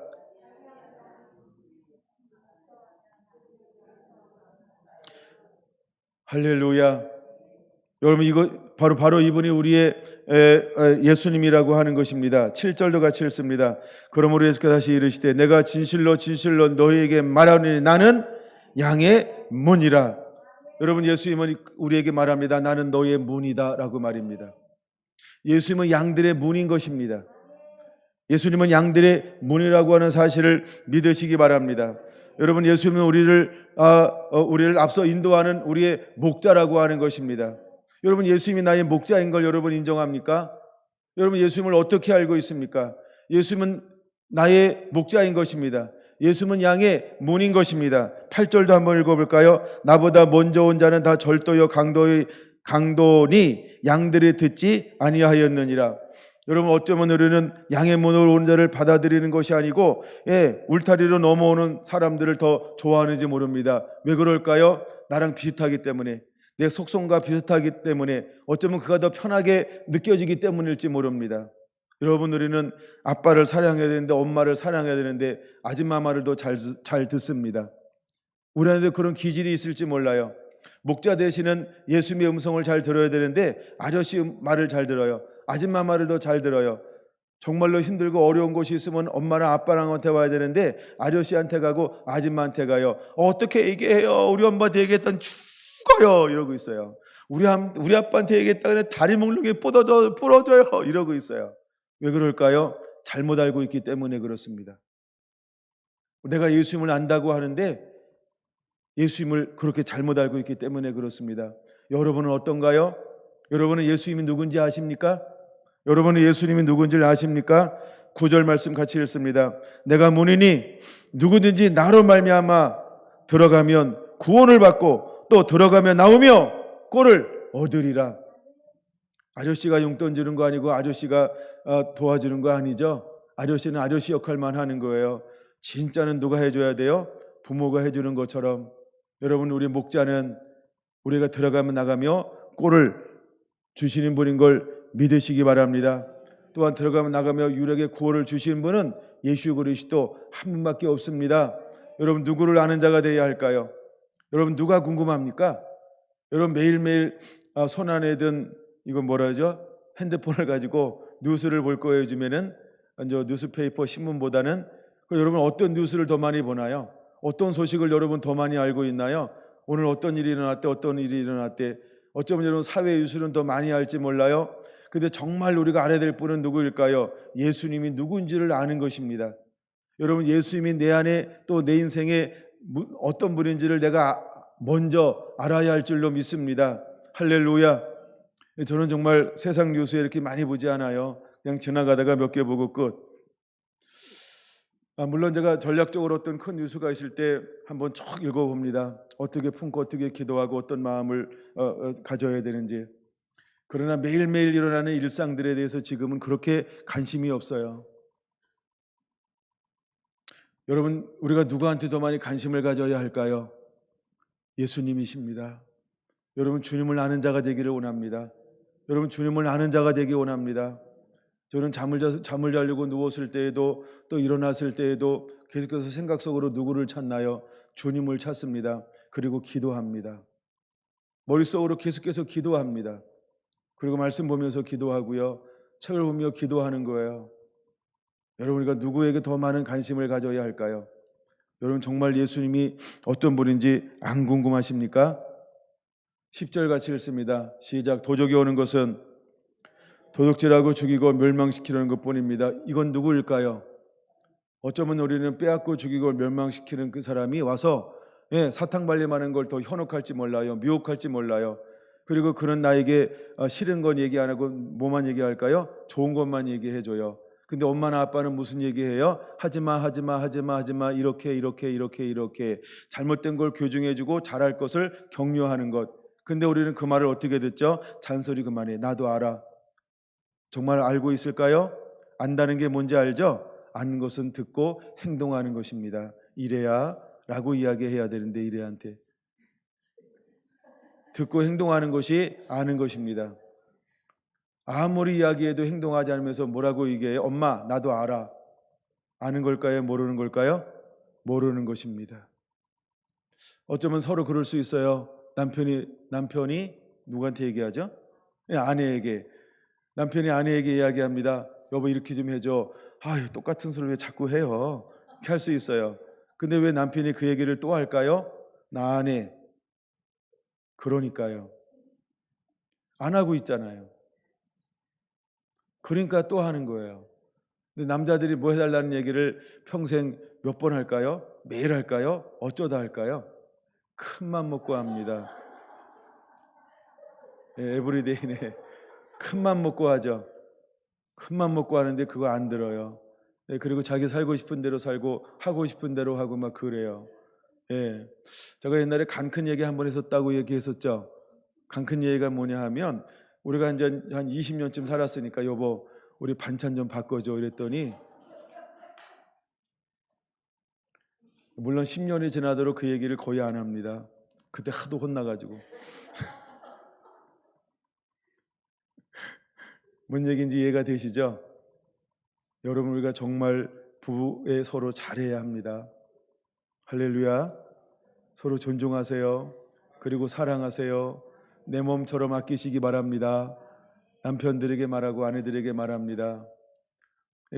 할렐루야. 여러분 이거 바로 이분이 우리의 예수님이라고 하는 것입니다. 7절도 같이 읽습니다. 그러므로 예수께서 다시 이르시되 내가 진실로 너희에게 말하노니 나는 양의 문이라. 여러분 예수님은 우리에게 말합니다. 나는 너의 문이다 라고 말입니다. 예수님은 양들의 문인 것입니다. 예수님은 양들의 문이라고 하는 사실을 믿으시기 바랍니다. 여러분 예수님은 우리를 앞서 인도하는 우리의 목자라고 하는 것입니다. 여러분 예수님이 나의 목자인 걸 여러분 인정합니까? 여러분 예수님을 어떻게 알고 있습니까? 예수님은 나의 목자인 것입니다. 예수님은 양의 문인 것입니다. 8절도 한번 읽어볼까요? 나보다 먼저 온 자는 다 절도요 강도니 양들이 듣지 아니하였느니라. 여러분 어쩌면 우리는 양의 문으로 온 자를 받아들이는 것이 아니고 울타리로 넘어오는 사람들을 더 좋아하는지 모릅니다. 왜 그럴까요? 나랑 비슷하기 때문에, 내 속성과 비슷하기 때문에, 어쩌면 그가 더 편하게 느껴지기 때문일지 모릅니다. 여러분 우리는 아빠를 사랑해야 되는데, 엄마를 사랑해야 되는데 아줌마 말을 더 잘 듣습니다. 우리한테 그런 기질이 있을지 몰라요. 목자 대신은 예수님의 음성을 잘 들어야 되는데 아저씨 말을 잘 들어요. 아줌마 말을 더 잘 들어요. 정말로 힘들고 어려운 곳이 있으면 엄마랑 아빠랑한테 와야 되는데 아저씨한테 가고 아줌마한테 가요. 어떻게 얘기해요? 우리 엄마한테 얘기했더니 죽어요 이러고 있어요. 우리 아빠한테 얘기했다가 다리 목록이 부러져요 이러고 있어요. 왜 그럴까요? 잘못 알고 있기 때문에 그렇습니다. 내가 예수님을 안다고 하는데 예수님을 그렇게 잘못 알고 있기 때문에 그렇습니다. 여러분은 어떤가요? 여러분은 예수님이 누군지 아십니까? 여러분은 예수님이 누군지를 아십니까? 9절 말씀 같이 읽습니다. 내가 문이니 누구든지 나로 말미암아 들어가면 구원을 받고 또 들어가면 나오며 꼴을 얻으리라. 아저씨가 용돈 주는 거 아니고 아저씨가 도와주는 거 아니죠. 아저씨는 아저씨 역할만 하는 거예요. 진짜는 누가 해줘야 돼요? 부모가 해주는 것처럼. 여러분 우리 목자는 우리가 들어가면 나가며 꼴을 주시는 분인 걸 믿으시기 바랍니다. 또한 들어가면 나가며 유력의 구원을 주시는 분은 예수 그리스도 한 분밖에 없습니다. 여러분 누구를 아는 자가 되어야 할까요? 여러분 누가 궁금합니까? 여러분 매일매일 손 안에 든 이건 뭐라 하죠? 핸드폰을 가지고 뉴스를 볼 거예요. 요즘에는 뉴스페이퍼 신문보다는. 여러분 어떤 뉴스를 더 많이 보나요? 어떤 소식을 여러분 더 많이 알고 있나요? 오늘 어떤 일이 일어났대, 어떤 일이 일어났대. 어쩌면 여러분 사회 뉴스는 더 많이 알지 몰라요. 근데 정말 우리가 알아야 될 분은 누구일까요? 예수님이 누군지를 아는 것입니다. 여러분, 예수님이 내 안에 또 내 인생에 어떤 분인지를 내가 먼저 알아야 할 줄로 믿습니다. 할렐루야. 저는 정말 세상 뉴스에 이렇게 많이 보지 않아요. 그냥 지나가다가 몇 개 보고 끝. 물론 제가 전략적으로 어떤 큰 뉴스가 있을 때 한번 쭉 읽어봅니다. 어떻게 품고 어떻게 기도하고 어떤 마음을 가져야 되는지. 그러나 매일매일 일어나는 일상들에 대해서 지금은 그렇게 관심이 없어요. 여러분, 우리가 누구한테 더 많이 관심을 가져야 할까요? 예수님이십니다. 여러분, 주님을 아는 자가 되기를 원합니다. 여러분, 주님을 아는 자가 되기 원합니다. 저는 잠을 자려고 누웠을 때에도 또 일어났을 때에도 계속해서 생각 속으로 누구를 찾나요? 주님을 찾습니다. 그리고 기도합니다. 머릿속으로 계속해서 기도합니다. 그리고 말씀 보면서 기도하고요. 책을 보며 기도하는 거예요. 여러분, 우리가 누구에게 더 많은 관심을 가져야 할까요? 여러분, 정말 예수님이 어떤 분인지 안 궁금하십니까? 10절 같이 읽습니다. 시작. 도적이 오는 것은 도둑질하고 죽이고 멸망시키려는 것뿐입니다. 이건 누구일까요? 어쩌면 우리는 빼앗고 죽이고 멸망시키는 그 사람이 와서 사탕 발림하는 걸 더 현혹할지 몰라요. 미혹할지 몰라요. 그리고 그는 나에게 싫은 건 얘기 안 하고 뭐만 얘기할까요? 좋은 것만 얘기해줘요. 근데 엄마나 아빠는 무슨 얘기해요? 하지마 하지마 하지마 하지마 이렇게 잘못된 걸 교정해주고 잘할 것을 격려하는 것. 근데 우리는 그 말을 어떻게 듣죠? 잔소리 그만해. 나도 알아. 정말 알고 있을까요? 안다는 게 뭔지 알죠? 아는 것은 듣고 행동하는 것입니다. 이래야 라고 이야기해야 되는데 이래한테 듣고 행동하는 것이 아는 것입니다. 아무리 이야기해도 행동하지 않으면서 뭐라고 얘기해요? 엄마 나도 알아. 아는 걸까요? 모르는 걸까요? 모르는 것입니다. 어쩌면 서로 그럴 수 있어요. 남편이 누구한테 얘기하죠? 아내에게. 남편이 아내에게 이야기합니다. 여보 이렇게 좀 해줘. 아유 똑같은 소리를 왜 자꾸 해요? 이렇게 할 수 있어요. 근데 왜 남편이 그 얘기를 또 할까요? 나 안 해. 그러니까요. 안 하고 있잖아요. 그러니까 또 하는 거예요. 근데 남자들이 뭐 해달라는 얘기를 평생 몇 번 할까요? 매일 할까요? 어쩌다 할까요? 큰맘 먹고 합니다. 에브리데이네. 큰맘 먹고 하죠. 큰맘 먹고 하는데 그거 안 들어요. 그리고 자기 살고 싶은 대로 살고 하고 싶은 대로 하고 막 그래요. 제가 옛날에 간 큰 얘기 한 번 했었다고 얘기했었죠. 간 큰 얘기가 뭐냐 하면 우리가 이제 한 20년쯤 살았으니까 여보 우리 반찬 좀 바꿔줘 이랬더니 물론 10년이 지나도록 그 얘기를 거의 안 합니다. 그때 하도 혼나가지고 뭔 얘기인지 이해가 되시죠? 여러분 우리가 정말 부부에 서로 잘해야 합니다. 할렐루야. 서로 존중하세요. 그리고 사랑하세요. 내 몸처럼 아끼시기 바랍니다. 남편들에게 말하고 아내들에게 말합니다.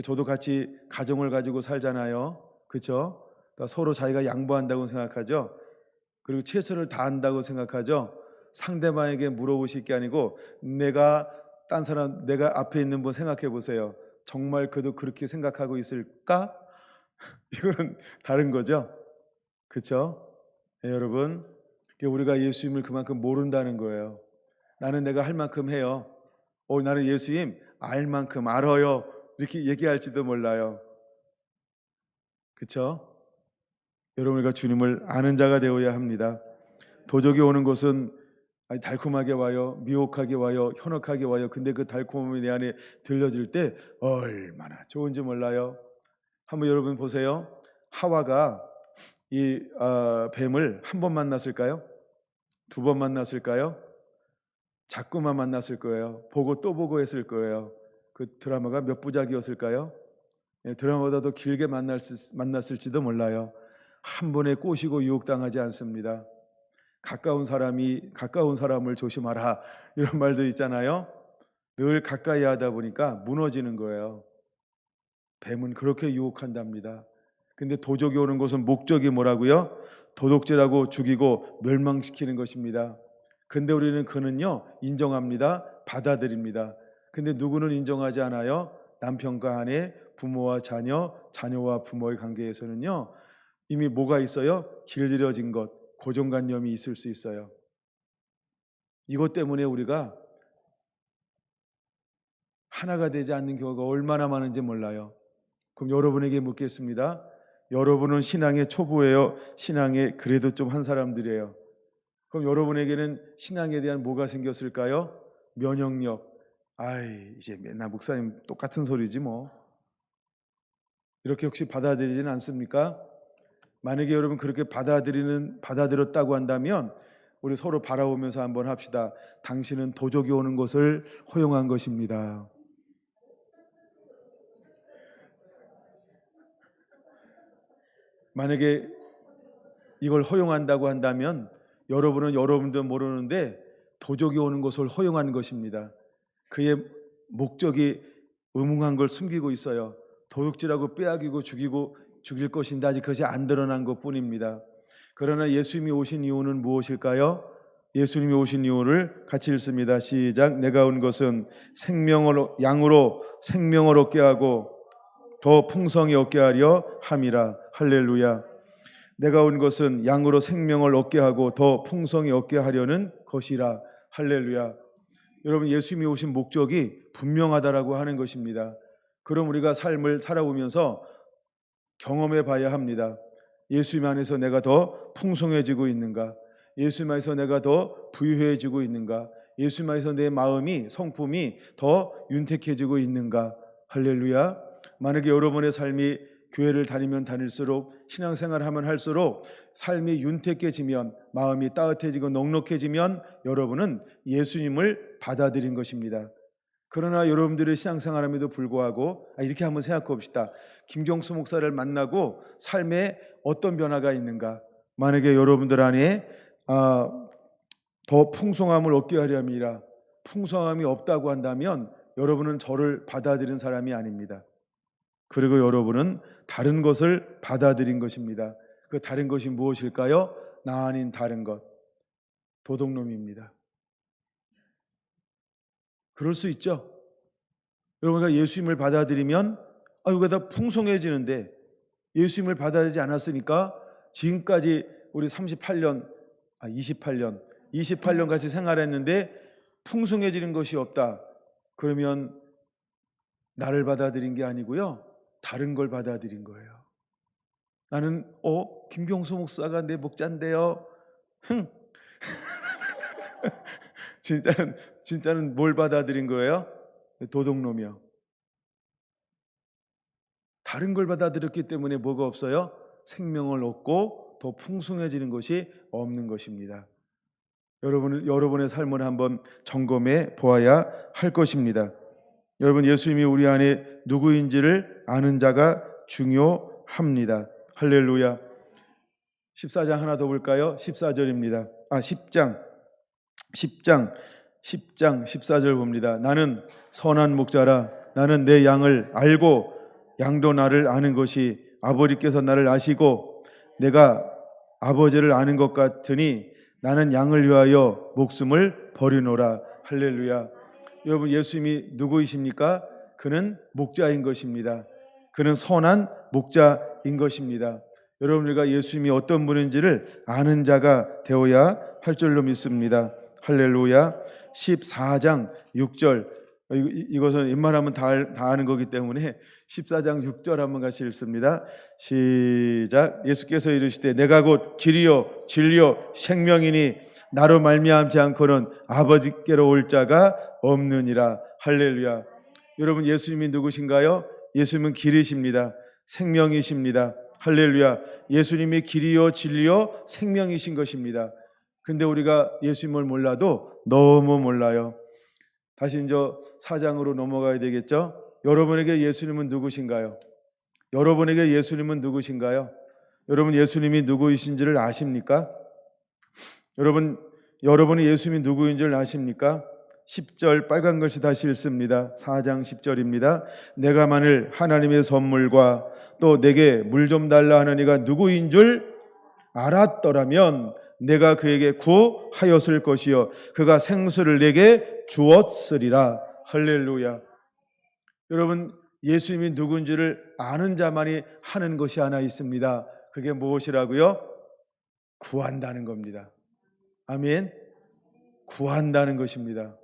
저도 같이 가정을 가지고 살잖아요. 그렇죠? 서로 자기가 양보한다고 생각하죠. 그리고 최선을 다한다고 생각하죠. 상대방에게 물어보실 게 아니고 내가 앞에 있는 분 생각해 보세요. 정말 그도 그렇게 생각하고 있을까? 이거는 다른 거죠. 그렇죠? 여러분, 우리가 예수님을 그만큼 모른다는 거예요. 나는 내가 할 만큼 해요. 나는 예수님 알 만큼 알아요. 이렇게 얘기할지도 몰라요. 그렇죠? 여러분 우리가 주님을 아는 자가 되어야 합니다. 도적이 오는 것은 달콤하게 와요. 미혹하게 와요. 현혹하게 와요. 근데 그 달콤함이 내 안에 들려질 때 얼마나 좋은지 몰라요. 한번 여러분 보세요. 하와가 이 뱀을 한 번 만났을까요? 두 번 만났을까요? 자꾸만 만났을 거예요. 보고 또 보고 했을 거예요. 그 드라마가 몇 부작이었을까요? 드라마보다도 길게 만났을지도 몰라요. 한 번에 꼬시고 유혹당하지 않습니다. 가까운 사람을 조심하라 이런 말도 있잖아요. 늘 가까이 하다 보니까 무너지는 거예요. 뱀은 그렇게 유혹한답니다. 근데 도적이 오는 것은 목적이 뭐라고요? 도둑질하고 죽이고 멸망시키는 것입니다. 근데 우리는 그는요 인정합니다. 받아들입니다. 근데 누구는 인정하지 않아요? 남편과 아내, 부모와 자녀, 자녀와 부모의 관계에서는요, 이미 뭐가 있어요? 길들여진 것, 고정관념이 있을 수 있어요. 이것 때문에 우리가 하나가 되지 않는 경우가 얼마나 많은지 몰라요. 그럼 여러분에게 묻겠습니다. 여러분은 신앙의 초보예요? 신앙에 그래도 좀 한 사람들이에요? 그럼 여러분에게는 신앙에 대한 뭐가 생겼을까요? 면역력. 아이, 이제 맨날 목사님 똑같은 소리지 뭐. 이렇게 혹시 받아들이지는 않습니까? 만약에 여러분 그렇게 받아들였다고 한다면 우리 서로 바라보면서 한번 합시다. 당신은 도적이 오는 것을 허용한 것입니다. 만약에 이걸 허용한다고 한다면 여러분은 여러분도 모르는데 도적이 오는 것을 허용한 것입니다. 그의 목적이 음흉한 걸 숨기고 있어요. 도둑질하고 빼앗기고 죽일 것인데 아직 그것이 안 드러난 것뿐입니다. 그러나 예수님이 오신 이유는 무엇일까요? 예수님이 오신 이유를 같이 읽습니다. 시작. 내가 온 것은 양으로 생명을 얻게 하고 더 풍성히 얻게 하려 함이라. 할렐루야. 내가 온 것은 양으로 생명을 얻게 하고 더 풍성히 얻게 하려는 것이라. 할렐루야. 여러분, 예수님이 오신 목적이 분명하다라고 하는 것입니다. 그럼 우리가 삶을 살아보면서 경험해 봐야 합니다. 예수님 안에서 내가 더 풍성해지고 있는가? 예수님 안에서 내가 더 부유해지고 있는가? 예수님 안에서 내 마음이, 성품이 더 윤택해지고 있는가? 할렐루야. 만약에 여러분의 삶이 교회를 다니면 다닐수록, 신앙생활을 하면 할수록 삶이 윤택해지면, 마음이 따뜻해지고 넉넉해지면 여러분은 예수님을 받아들인 것입니다. 그러나 여러분들의 신앙생활함에도 불구하고 이렇게 한번 생각해 봅시다. 김경수 목사를 만나고 삶에 어떤 변화가 있는가? 만약에 여러분들 안에 더 풍성함을 얻게 하려 함이라, 풍성함이 없다고 한다면 여러분은 저를 받아들인 사람이 아닙니다. 그리고 여러분은 다른 것을 받아들인 것입니다. 그 다른 것이 무엇일까요? 나 아닌 다른 것, 도둑놈입니다. 그럴 수 있죠. 여러분가 예수님을 받아들이면 이거 다 풍성해지는데, 예수님을 받아들이지 않았으니까 지금까지 우리 28년 같이 생활했는데 풍성해지는 것이 없다. 그러면 나를 받아들인 게 아니고요, 다른 걸 받아들인 거예요. 나는 김경수 목사가 내 목자인데요. 진짜는 뭘 받아들인 거예요? 도둑놈이요. 다른 걸 받아들였기 때문에 뭐가 없어요? 생명을 얻고 더 풍성해지는 것이 없는 것입니다. 여러분의 삶을 한번 점검해 보아야 할 것입니다. 여러분, 예수님이 우리 안에 누구인지를 아는 자가 중요합니다. 할렐루야. 14장 하나 더 볼까요? 14절입니다. 10장 14절 봅니다. 나는 선한 목자라. 나는 내 양을 알고 양도 나를 아는 것이 아버지께서 나를 아시고 내가 아버지를 아는 것 같으니 나는 양을 위하여 목숨을 버리노라. 할렐루야. 여러분, 예수님이 누구이십니까? 그는 목자인 것입니다. 그는 선한 목자인 것입니다. 여러분, 우리가 예수님이 어떤 분인지를 아는 자가 되어야 할 줄로 믿습니다. 할렐루야. 14장 6절, 이것은 웬만하면 다 아는 거기 때문에 14장 6절 한번 같이 읽습니다. 시작. 예수께서 이르시되 내가 곧 길이요 진리요 생명이니 나로 말미암지 않고는 아버지께로 올 자가 없느니라. 할렐루야. 여러분, 예수님이 누구신가요? 예수님은 길이십니다. 생명이십니다. 할렐루야. 예수님이 길이요 진리요 생명이신 것입니다. 근데 우리가 예수님을 몰라도 너무 몰라요. 다시 이제 4장으로 넘어가야 되겠죠? 여러분에게 예수님은 누구신가요? 여러분에게 예수님은 누구신가요? 여러분, 예수님이 누구이신지를 아십니까? 여러분이 예수님이 누구인지를 아십니까? 10절 빨간 글씨 다시 읽습니다. 4장 10절입니다. 내가 만일 하나님의 선물과 또 내게 물 좀 달라 하는 이가 누구인 줄 알았더라면 내가 그에게 구하였을 것이요 그가 생수를 내게 주었으리라. 할렐루야. 여러분, 예수님이 누군지를 아는 자만이 하는 것이 하나 있습니다. 그게 무엇이라고요? 구한다는 겁니다. 아멘. 구한다는 것입니다.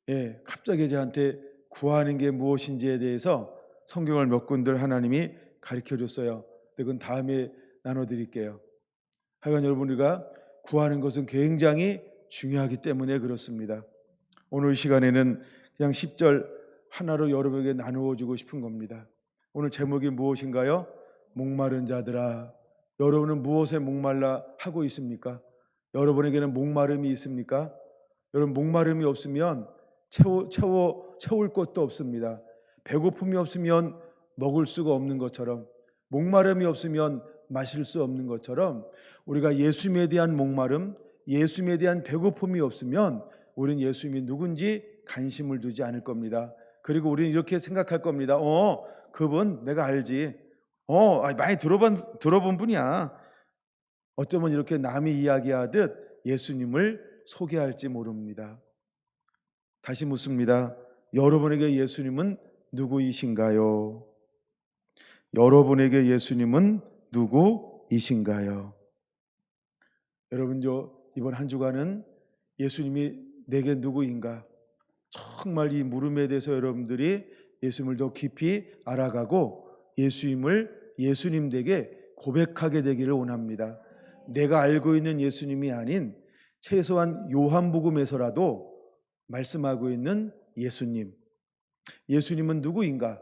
예, 갑자기 저한테 구하는 게 무엇인지에 대해서 성경을 몇 군데를 하나님이 가르쳐 줬어요. 그건 다음에 나눠드릴게요. 하여간 여러분, 우리가 구하는 것은 굉장히 중요하기 때문에 그렇습니다. 오늘 시간에는 그냥 10절 하나로 여러분에게 나누어 주고 싶은 겁니다. 오늘 제목이 무엇인가요? 목마른 자들아. 여러분은 무엇에 목말라 하고 있습니까? 여러분에게는 목마름이 있습니까? 여러분, 목마름이 없으면 채울 것도 없습니다. 배고픔이 없으면 먹을 수가 없는 것처럼, 목마름이 없으면 마실 수 없는 것처럼, 우리가 예수님에 대한 목마름, 예수님에 대한 배고픔이 없으면 우리는 예수님이 누군지 관심을 두지 않을 겁니다. 그리고 우리는 이렇게 생각할 겁니다. 그분 내가 알지. 많이 들어본 분이야. 어쩌면 이렇게 남이 이야기하듯 예수님을 소개할지 모릅니다. 다시 묻습니다. 여러분에게 예수님은 누구이신가요? 여러분에게 예수님은 누구이신가요? 여러분, 이번 한 주간은 예수님이 내게 누구인가? 정말 이 물음에 대해서 여러분들이 예수님을 더 깊이 알아가고 예수님 댁에 고백하게 되기를 원합니다. 내가 알고 있는 예수님이 아닌 최소한 요한복음에서라도 말씀하고 있는 예수님은 누구인가?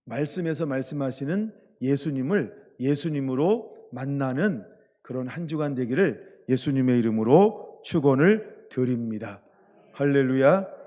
말씀에서 말씀하시는 예수님을 예수님으로 만나는 그런 한 주간 되기를 예수님의 이름으로 축원을 드립니다. 할렐루야.